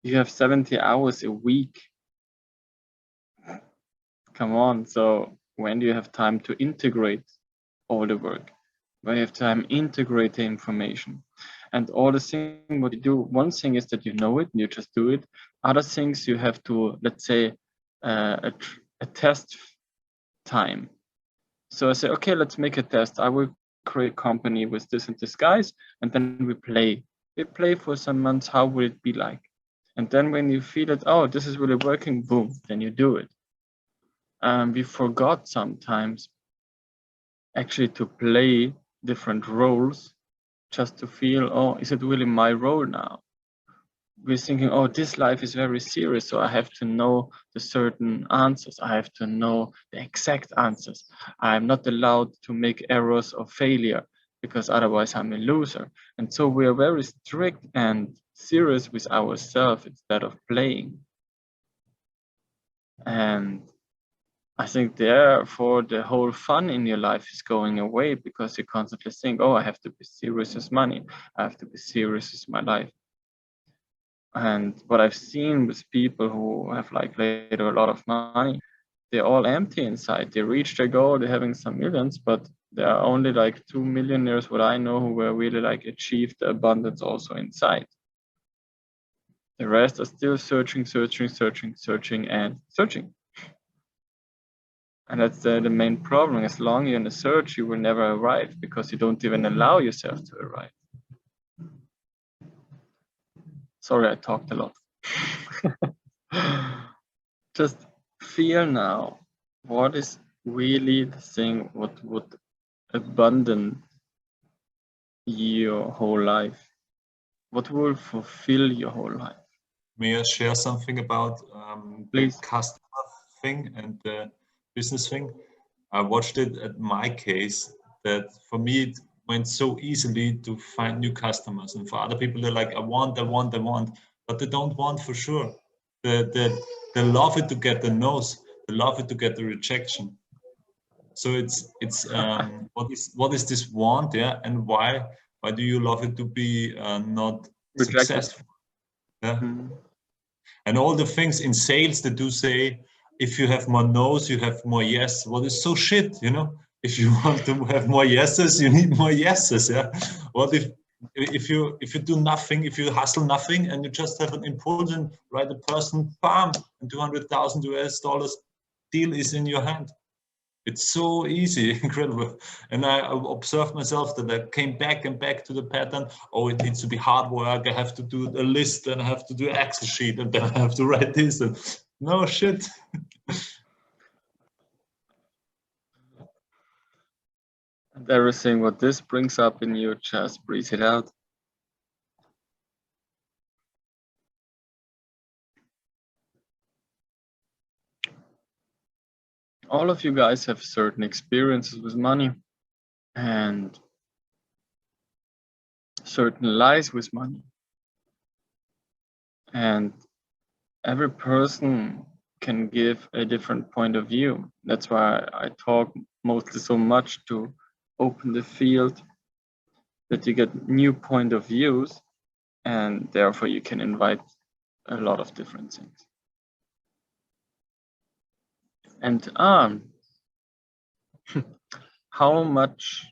you have 70 hours a week. Come on. So when do you have time to integrate all the work? When you have time integrate the information and all the things what you do. One thing is that you know it and you just do it. Other things you have to, let's say, a test time. So I say, okay, let's make a test. I will create a company with this and this guys, and then we play. We play for some months. How will it be like? And then when you feel it, oh, this is really working, boom, then you do it. We forgot sometimes actually to play different roles just to feel, oh, is it really my role now? We're thinking, oh, this life is very serious, so I have to know the certain answers. I have to know the exact answers. I'm not allowed to make errors or failure because otherwise I'm a loser. And so we are very strict and serious with ourselves instead of playing. And I think therefore the whole fun in your life is going away because you constantly think, oh, I have to be serious with money. I have to be serious with my life. And what I've seen with people who have like later a lot of money, they're all empty inside. They reach their goal, they're having some millions, but there are only like 2 millionaires, what I know, who were really like achieved the abundance also inside. The rest are still searching, and searching. And that's the main problem. As long as you're in a search, you will never arrive because you don't even allow yourself to arrive. Sorry, I talked a lot. Just feel now, what is really the thing what would abandon your whole life? What will fulfill your whole life? May I share something about Please. the customer thing and the business thing? I watched it at my case that for me it went so easily to find new customers, and for other people they're like, I want, but they don't want for sure. They love it to get the no's, they love it to get the rejection. So it's what is this want, yeah, and why do you love it to be not Rejected. successful? Yeah. And all the things in sales that do say, if you have more no's, you have more yes. What is so shit, you know? If you want to have more yeses, you need more yeses. Yeah. What if you do nothing, if you hustle nothing, and you just have an impulse and write a person, bam, and $200,000 deal is in your hand. It's so easy, incredible. And I observed myself that I came back and back to the pattern. Oh, it needs to be hard work. I have to do a list and I have to do an Excel sheet and then I have to write this. And no shit. And everything what this brings up in you, just breathe it out. All of you guys have certain experiences with money and certain lies with money. And every person can give a different point of view. That's why I talk mostly so much to open the field, that you get new point of views, and therefore you can invite a lot of different things. And how much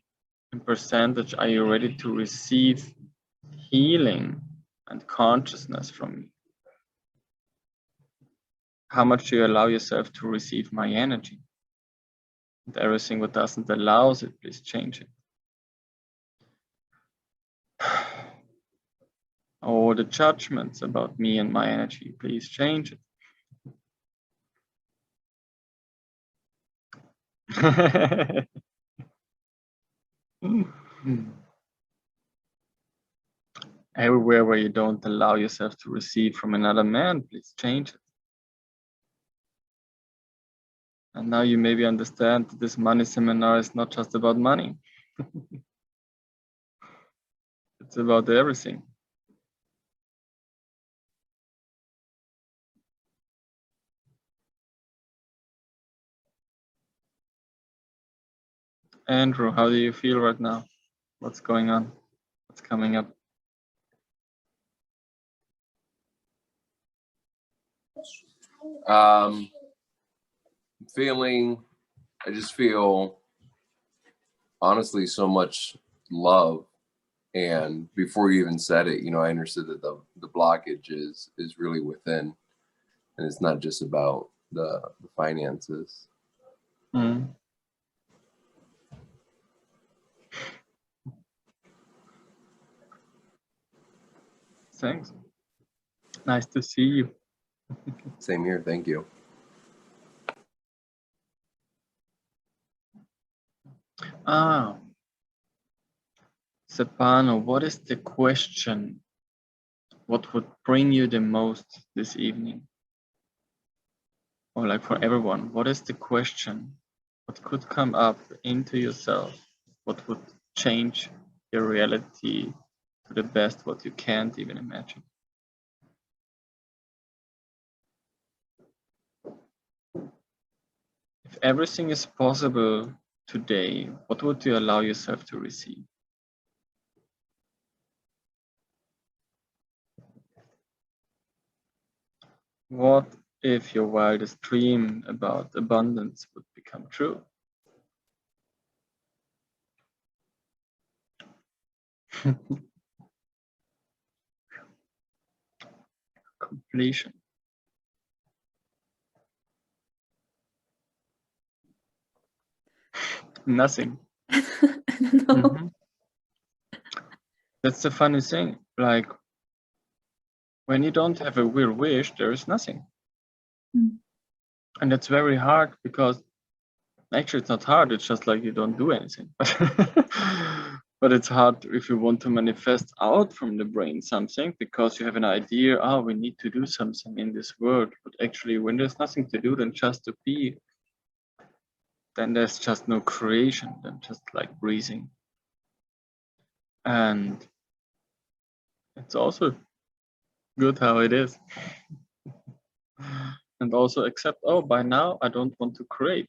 in percentage are you ready to receive healing and consciousness from me? How much do you allow yourself to receive my energy? And everything what doesn't allow it, please change it. All the judgments about me and my energy, please change it. Everywhere where you don't allow yourself to receive from another man, please change it. And now you maybe understand that this money seminar is not just about money. It's about everything. Andrew, how do you feel right now? What's going on? What's coming up? I just feel honestly so much love. And before you even said it, you know, I understood that the blockage is really within, and it's not just about the finances. Mm. Thanks. Nice to see you. Same here. Thank you. Stepano, what is the question? What would bring you the most this evening? Or like for everyone, what is the question? What could come up into yourself? What would change your reality to the best what you can't even imagine? If everything is possible today, what would you allow yourself to receive? What if your wildest dream about abundance would become true? Completion. Nothing. I don't know. Mhm. That's the funny thing. Like, when you don't have a real wish, there is nothing. Mm. And that's very hard because actually it's not hard, it's just like you don't do anything. But it's hard if you want to manifest out from the brain something because you have an idea, oh, we need to do something in this world. But actually, when there's nothing to do than just to be, then there's just no creation, then just like breathing. And it's also good how it is. And also accept, oh, by now I don't want to create.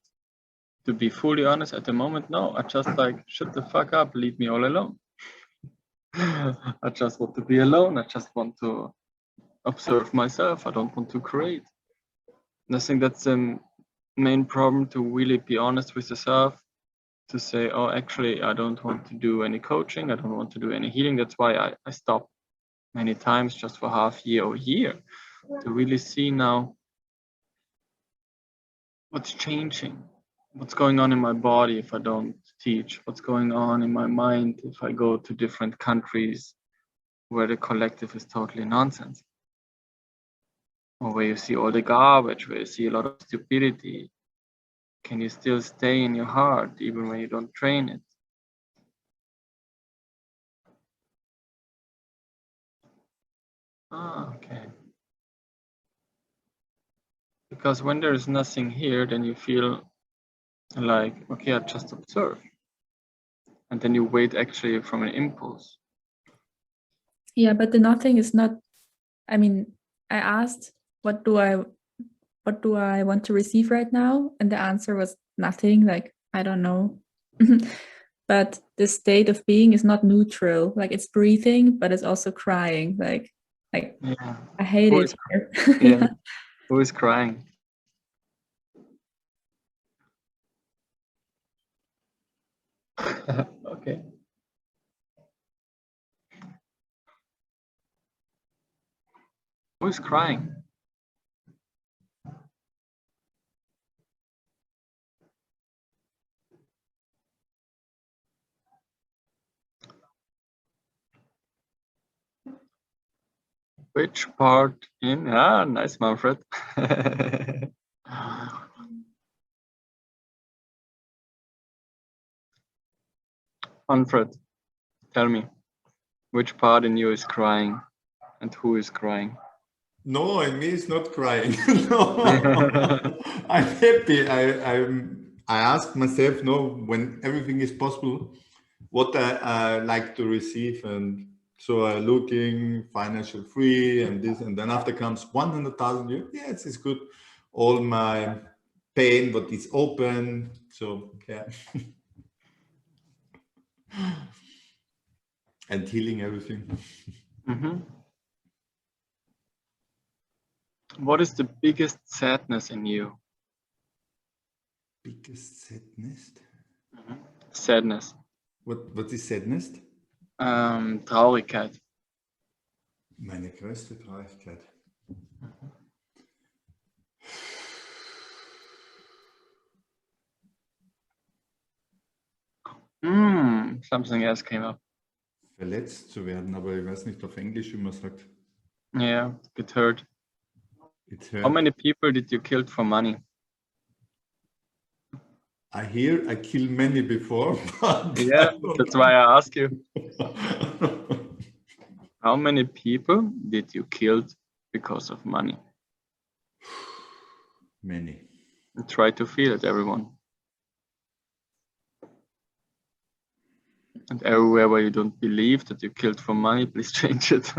To be fully honest, at the moment, no, I just like, shut the fuck up, leave me all alone. I just want to be alone. I just want to observe myself. I don't want to create. And I think that's the main problem, to really be honest with yourself, to say, oh, actually, I don't want to do any coaching. I don't want to do any healing. That's why I stopped many times just for half year or year, to really see now what's changing, what's going on in my body if I don't teach, what's going on in my mind if I go to different countries where the collective is totally nonsense, or where you see all the garbage, where you see a lot of stupidity. Can you still stay in your heart even when you don't train it? Okay. Because when there is nothing here, then you feel like, okay, I just observe. And then you wait actually from an impulse. Yeah, but the nothing is not, I mean, I asked, what do I want to receive right now? And the answer was nothing, like, I don't know. But the state of being is not neutral. Like, it's breathing, but it's also crying. Like Yeah. I hate Who it is- here. Yeah. Who is crying? Okay. Who is crying? Which part in? Ah, nice, Manfred. Manfred, tell me, which part in you is crying and who is crying? No, in me it's not crying. No, I'm happy. I ask myself, no, when everything is possible, what I like to receive, and so I looking financial free and this, and then after comes 100,000. Yes, it's good. All my pain, what is open. So yeah, and healing everything. Mhm. What is the biggest sadness in you? Biggest sadness. Sadness. What is sadness? Traurigkeit. Meine größte Traurigkeit. Something else came up. Verletzt zu werden, aber ich weiß nicht auf Englisch, wie man sagt. Yeah, get hurt. It How hurt. many people did you kill for money? I hear I killed many before. But Yeah, I don't that's know. why I ask you. How many people did you kill because of money? Many. And try to feel it, everyone. And everywhere where you don't believe that you killed for money, please change it.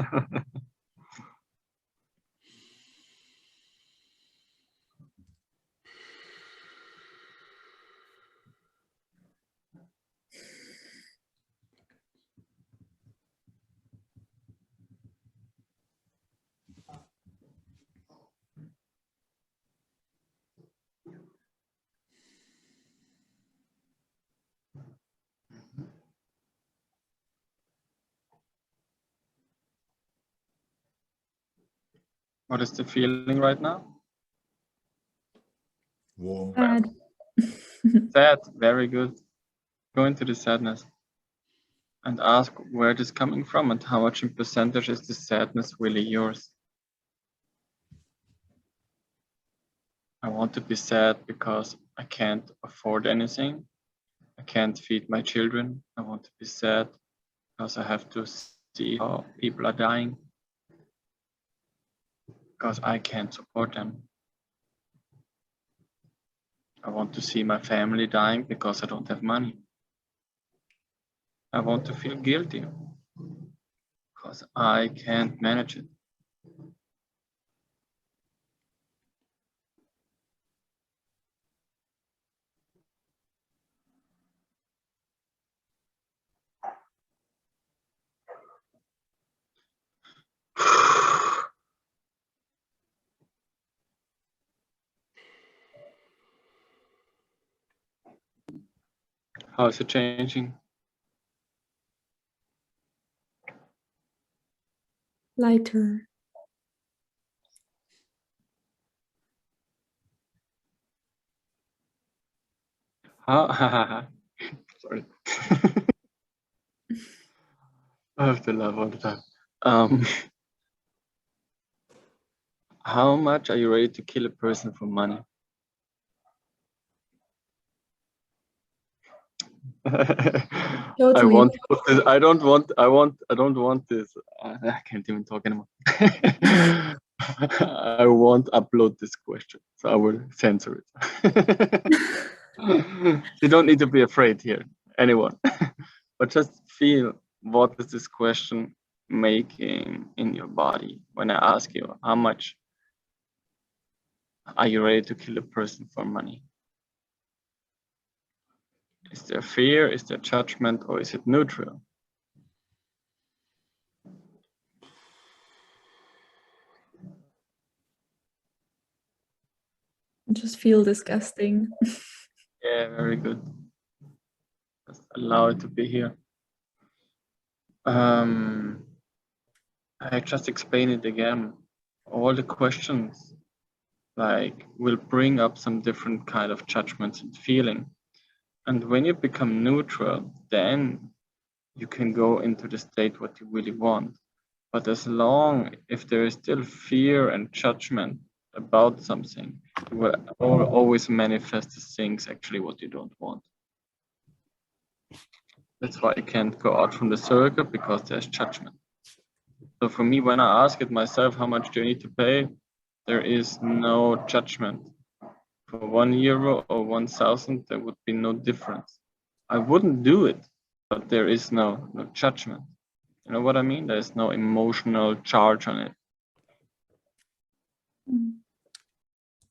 What is the feeling right now? Warm. Sad. Sad, very good. Go into the sadness and ask where it is coming from and how much in percentage is the sadness really yours. I want to be sad because I can't afford anything. I can't feed my children. I want to be sad because I have to see how people are dying. Because I can't support them. I want to see my family dying because I don't have money. I want to feel guilty because I can't manage it. How is it changing? Lighter. How? Sorry. I have to laugh all the time. How much are you ready to kill a person for money? I Totally. want this. I don't want this. I can't even talk anymore. I won't upload this question, so I will censor it. You don't need to be afraid here, anyone. But just feel, what is this question making in your body when I ask you how much are you ready to kill a person for money? Is there fear, is there judgment, or is it neutral? Just feel disgusting. Yeah, very good. Just allow it to be here. I just explain it again. All the questions like will bring up some different kind of judgments and feeling. And when you become neutral, then you can go into the state what you really want. But as long if there is still fear and judgment about something, you will always manifest the things actually what you don't want. That's why I can't go out from the circle, because there's judgment. So for me, when I ask it myself, how much do I need to pay? There is no judgment. For €1 or 1,000, there would be no difference. I wouldn't do it, but there is no judgment. You know what I mean? There's no emotional charge on it.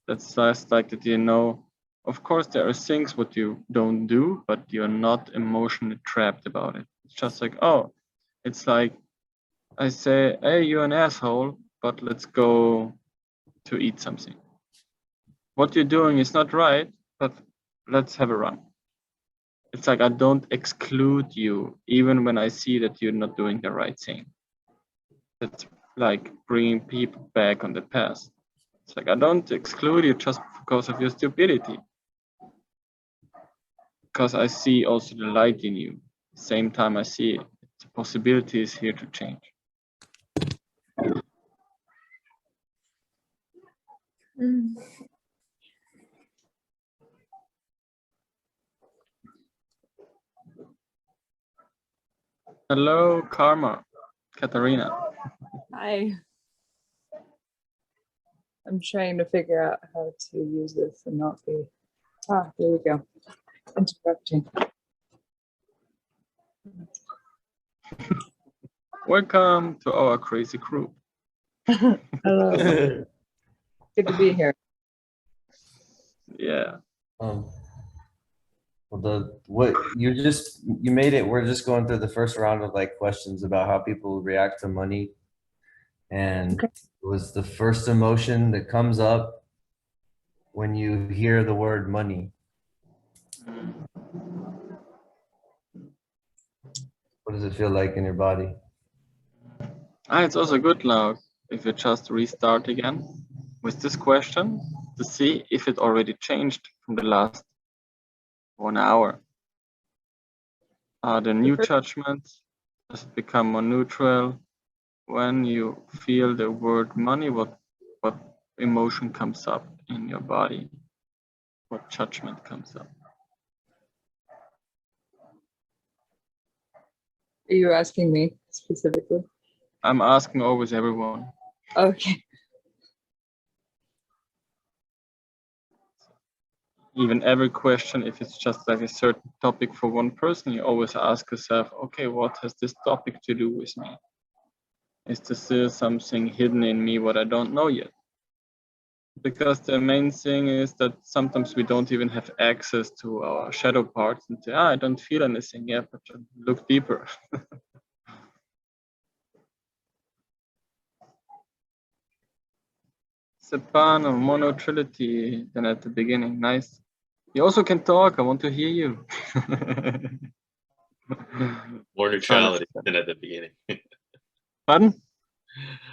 That's just like that, you know, of course there are things what you don't do, but you're not emotionally trapped about it. It's just like, oh, it's like I say, hey, you're an asshole, but let's go to eat something. What you're doing is not right, but let's have a run. It's like I don't exclude you, even when I see that you're not doing the right thing. It's like bringing people back on the past. It's like I don't exclude you just because of your stupidity. Because I see also the light in you. Same time I see the possibility is here to change. Hello, Karma, Katarina. Hi. I'm trying to figure out how to use this and not be. There we go. Interrupting. Welcome to our crazy group. Hello. Good to be here. Yeah. Well, you made it. We're just going through the first round of like questions about how people react to money, and it was the first emotion that comes up when you hear the word money. What does it feel like in your body? It's also good now if you just restart again with this question to see if it already changed from the last 1 hour. Are the new judgments, does it become more neutral? When you feel the word money, what emotion comes up in your body? What judgment comes up? Are you asking me specifically? I'm asking always everyone. Okay. Even every question, if it's just like a certain topic for one person, you always ask yourself, okay, what has this topic to do with me? Is there still something hidden in me what I don't know yet? Because the main thing is that sometimes we don't even have access to our shadow parts and say, I don't feel anything yet, but look deeper. Sepano, monotrility, then at the beginning, nice. You also can talk, I want to hear you. More neutrality than at the beginning. Pardon?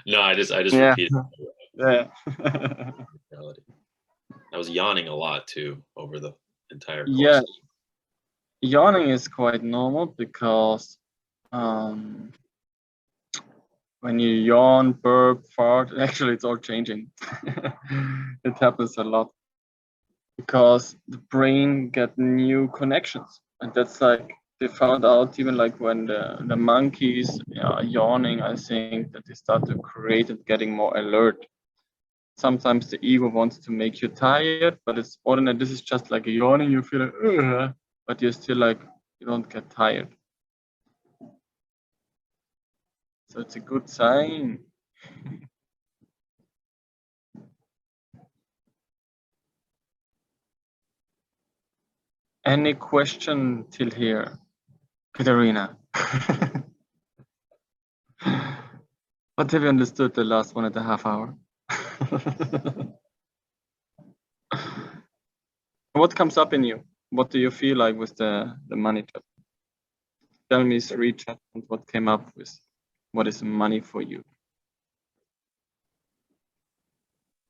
No, I just Yeah. repeated. Yeah. Neutrality. I was yawning a lot too over the entire course. Yeah. Yawning is quite normal because when you yawn, burp, fart, actually it's all changing. It happens a lot because the brain get new connections, and that's like they found out even like when the monkeys are yawning, I think that they start to create and getting more alert. Sometimes the ego wants to make you tired, but it's ordinary. This is just like a yawning, you feel like, but you're still like, you don't get tired. So it's a good sign. Any question till here, Katerina? What have you understood the last 1.5 hours? What comes up in you? What do you feel like with the money chat? Tell me 3 chat and what came up with. What is money for you?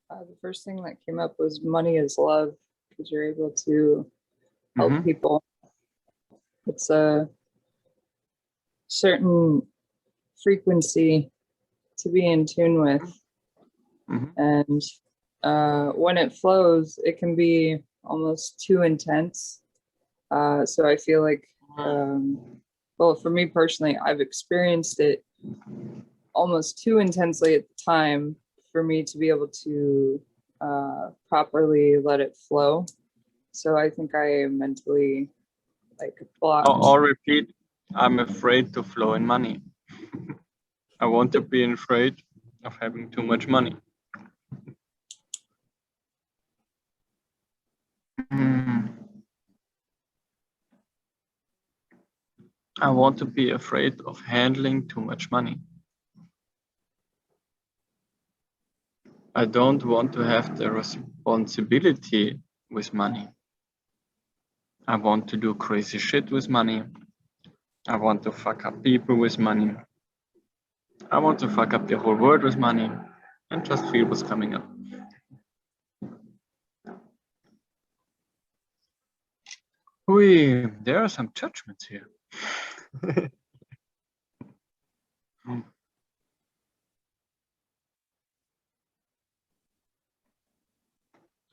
The first thing that came up was money is love, because you're able to help people. It's a certain frequency to be in tune with. And when it flows, it can be almost too intense. So I feel like, well, for me personally, I've experienced it almost too intensely at the time for me to be able to properly let it flow. So I think I am mentally like blocked. I'll repeat, I'm afraid to flow in money. I want to be afraid of having too much money. I want to be afraid of handling too much money. I don't want to have the responsibility with money. I want to do crazy shit with money. I want to fuck up people with money. I want to fuck up the whole world with money and just feel what's coming up. There are some judgments here.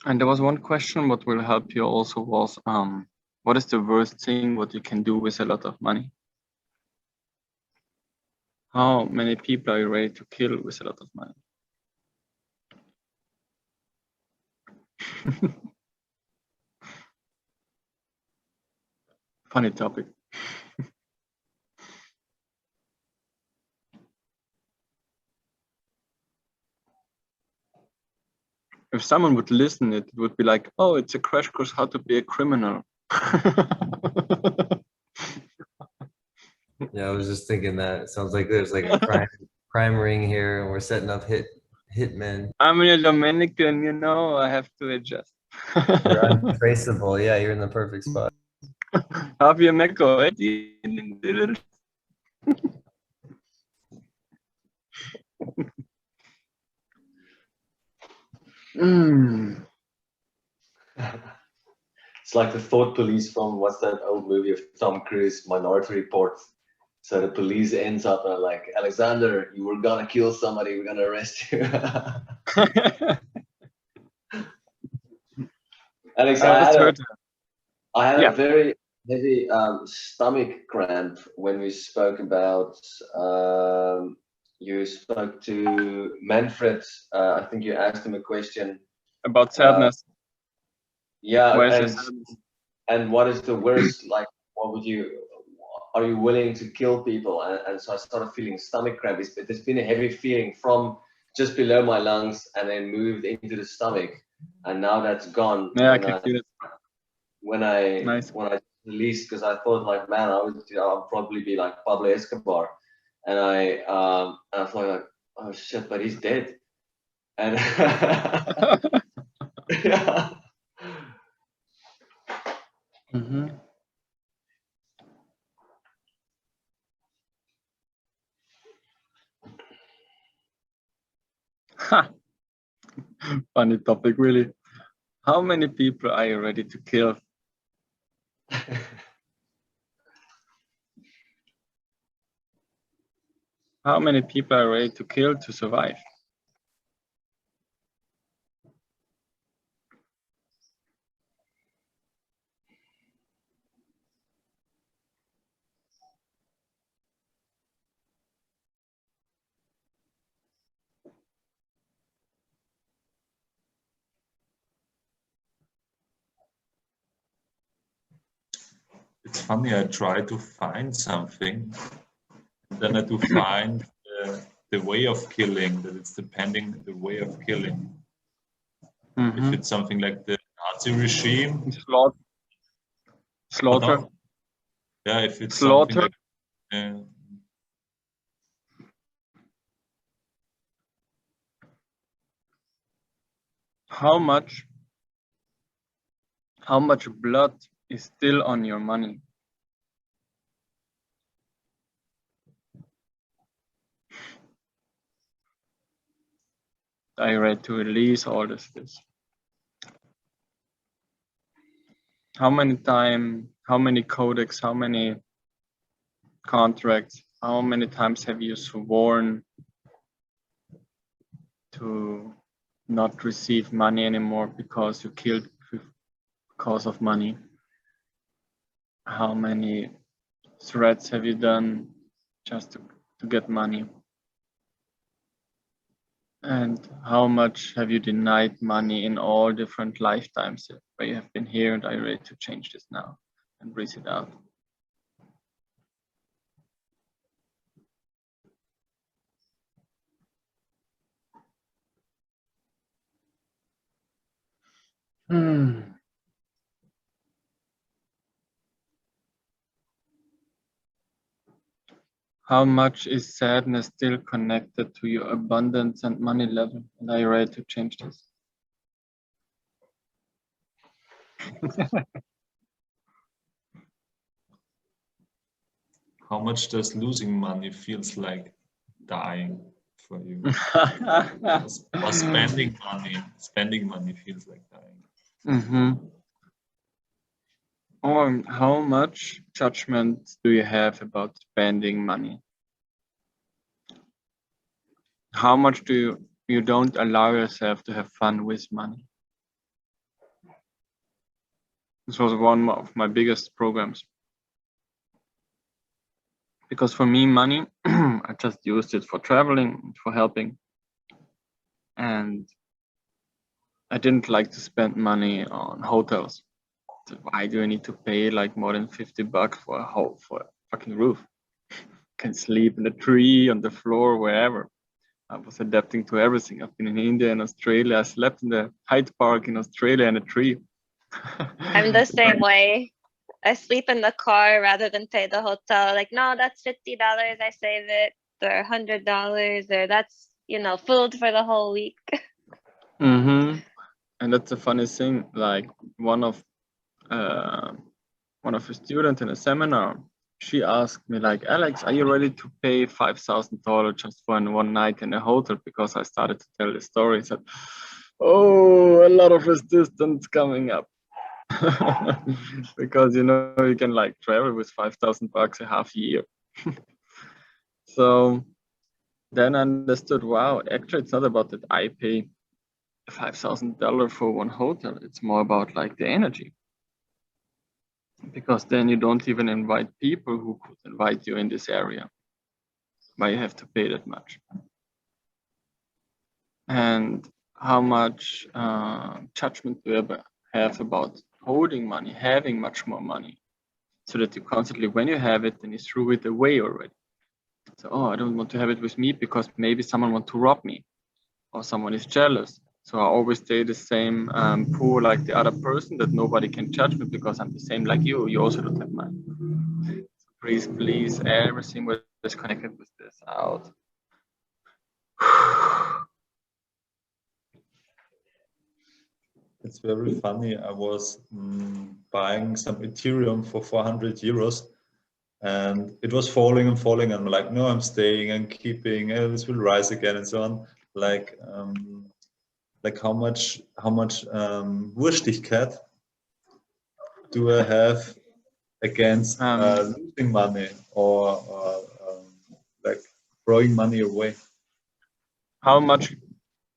And there was one question what will help you also was, what is the worst thing what you can do with a lot of money? How many people are you ready to kill with a lot of money? Funny topic. If someone would listen, it would be like, oh, it's a crash course how to be a criminal. Yeah, I was just thinking that. It sounds like there's like a crime ring here, and we're setting up hitmen. I'm a Dominican, you know, I have to adjust. You're untraceable. Yeah, you're in the perfect spot. Have you Meko? It's like the thought police from what's that old movie of Tom Cruise, Minority Report. So the police ends up like, Alexander, you were gonna kill somebody, we're gonna arrest you. Alex, I had a very heavy stomach cramp when we spoke about, you spoke to Manfred. I think you asked him a question. About sadness. Yeah, and what is the worst, like, are you willing to kill people? And so I started feeling stomach cramp. There's been a heavy feeling from just below my lungs and then moved into the stomach. And now that's gone. Yeah, I can feel it. When I released, because I thought like, man, I'll probably be like Pablo Escobar. And I thought like, oh shit, but he's dead. And yeah. Funny topic, really. How many people are you ready to kill? How many people are ready to kill to survive? It's funny, I try to find something, and then I do find the way of killing, that it's depending the way of killing. If it's something like the Nazi regime, slaughter. No. Yeah, if it's slaughter. Something like, how much blood is still on your money? I read to release all this. How many codex, how many contracts, how many times have you sworn to not receive money anymore because you killed because of money? How many threats have you done just to get money? And how much have you denied money in all different lifetimes where you have been here? And I'm ready to change this now and breathe it out. How much is sadness still connected to your abundance and money level? And are you ready to change this? how much does losing money feels like dying for you? Or spending money feels like dying. Or how much judgment do you have about spending money? How much do you don't allow yourself to have fun with money? This was one of my biggest programs. Because for me, money, I just used it for traveling, for helping. And I didn't like to spend money on hotels. So why do I need to pay like more than $50 for a fucking roof? Can sleep in a tree, on the floor, wherever. I was adapting to everything. I've been in India and Australia. I slept in the Hyde Park in Australia in a tree. I'm the same way. I sleep in the car rather than pay the hotel. Like, no, that's $50. I save it, or $100, or that's, food for the whole week. And that's the funny thing. Like one of a student in a seminar, she asked me like, Alex, are you ready to pay $5,000 just for one night in a hotel? Because I started to tell the story. I said, oh, a lot of resistance coming up. Because you can like travel with $5,000 a half year. So then I understood, wow, actually it's not about that I pay $5,000 for one hotel. It's more about like the energy. Because then you don't even invite people who could invite you in this area. Why you have to pay that much. And how much judgment do you ever have about holding money, having much more money, so that you constantly, when you have it, then you threw it away already. So, oh, I don't want to have it with me because maybe someone wants to rob me or someone is jealous. So I always stay the same poor like the other person, that nobody can judge me because I'm the same like you. You also don't have money. So please, everything that is connected with this out. It's very funny. I was buying some Ethereum for 400 euros and it was falling and falling. And I'm like, no, I'm staying and keeping, and this will rise again and so on. Like how much Wurstigkeit do I have against losing money or like throwing money away? How much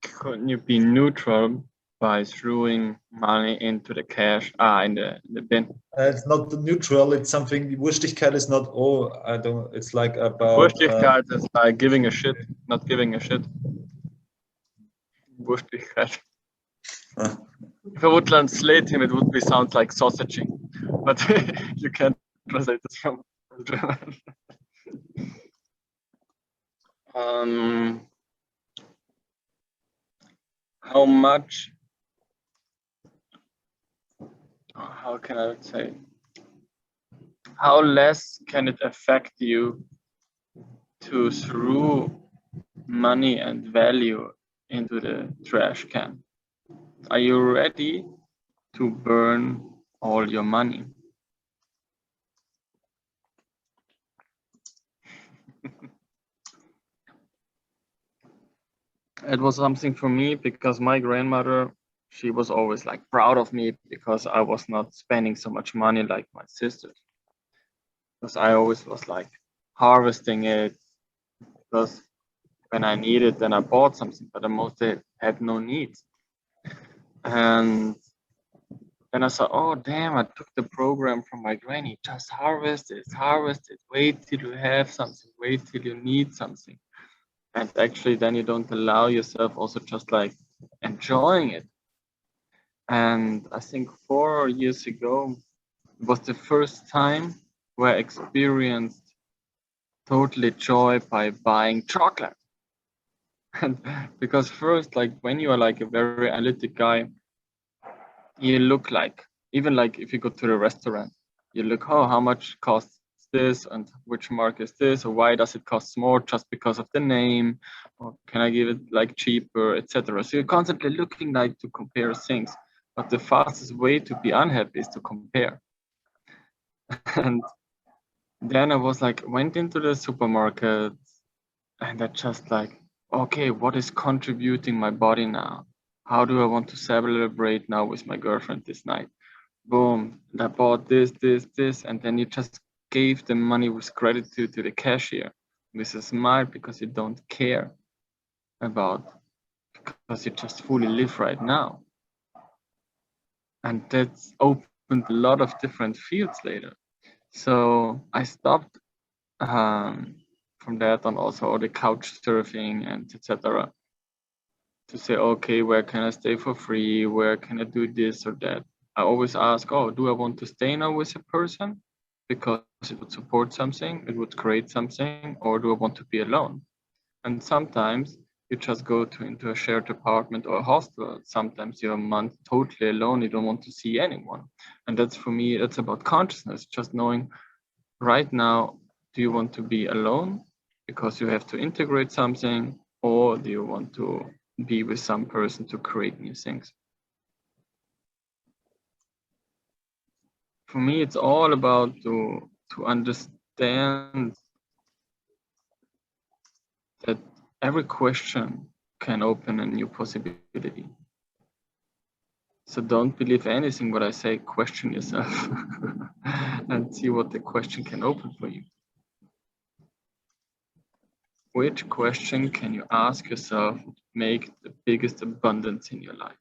can you be neutral by throwing money into the cash, in the bin? It's not neutral. It's something. Wurstigkeit is not. Oh, I don't. It's like about. Wurstigkeit is like giving a shit, not giving a shit. Wurstigkeit. If I would translate him, it would be sound like sausaging, but you can't translate this from German. How much, how can I say, how less can it affect you to throw money and value into the trash can? Are you ready to burn all your money? It was something for me because my grandmother, she was always like proud of me because I was not spending so much money like my sisters. Because I always was like harvesting it, because when I needed, then I bought something, but I mostly had no needs. And then I saw, oh damn, I took the program from my granny. Just harvest it, wait till you have something, wait till you need something. And actually then you don't allow yourself also just like enjoying it. And I think 4 years ago was the first time where I experienced totally joy by buying chocolate. And because first, like when you are like a very analytic guy, you look like, even like if you go to the restaurant, you look, oh, how much costs this and which mark is this, or why does it cost more just because of the name, or can I give it like cheaper, etc. So you're constantly looking like to compare things, but the fastest way to be unhappy is to compare. And then I was like, went into the supermarket and I just like, okay, what is contributing my body now? How do I want to celebrate now with my girlfriend this night? Boom, and I bought this, and then you just gave the money with gratitude to the cashier with a smile because you don't care about, because you just fully live right now. And that's opened a lot of different fields later. So I stopped from that on also all the couch surfing and etc. to say, okay, where can I stay for free? Where can I do this or that? I always ask, oh, do I want to stay now with a person because it would support something, it would create something, or do I want to be alone? And sometimes you just go into a shared apartment or a hostel. Sometimes you're a month totally alone, you don't want to see anyone. And that's for me, it's about consciousness, just knowing right now, do you want to be alone because you have to integrate something, or do you want to be with some person to create new things? For me, it's all about to understand that every question can open a new possibility. So don't believe anything what I say, question yourself and see what the question can open for you. Which question can you ask yourself to make the biggest abundance in your life?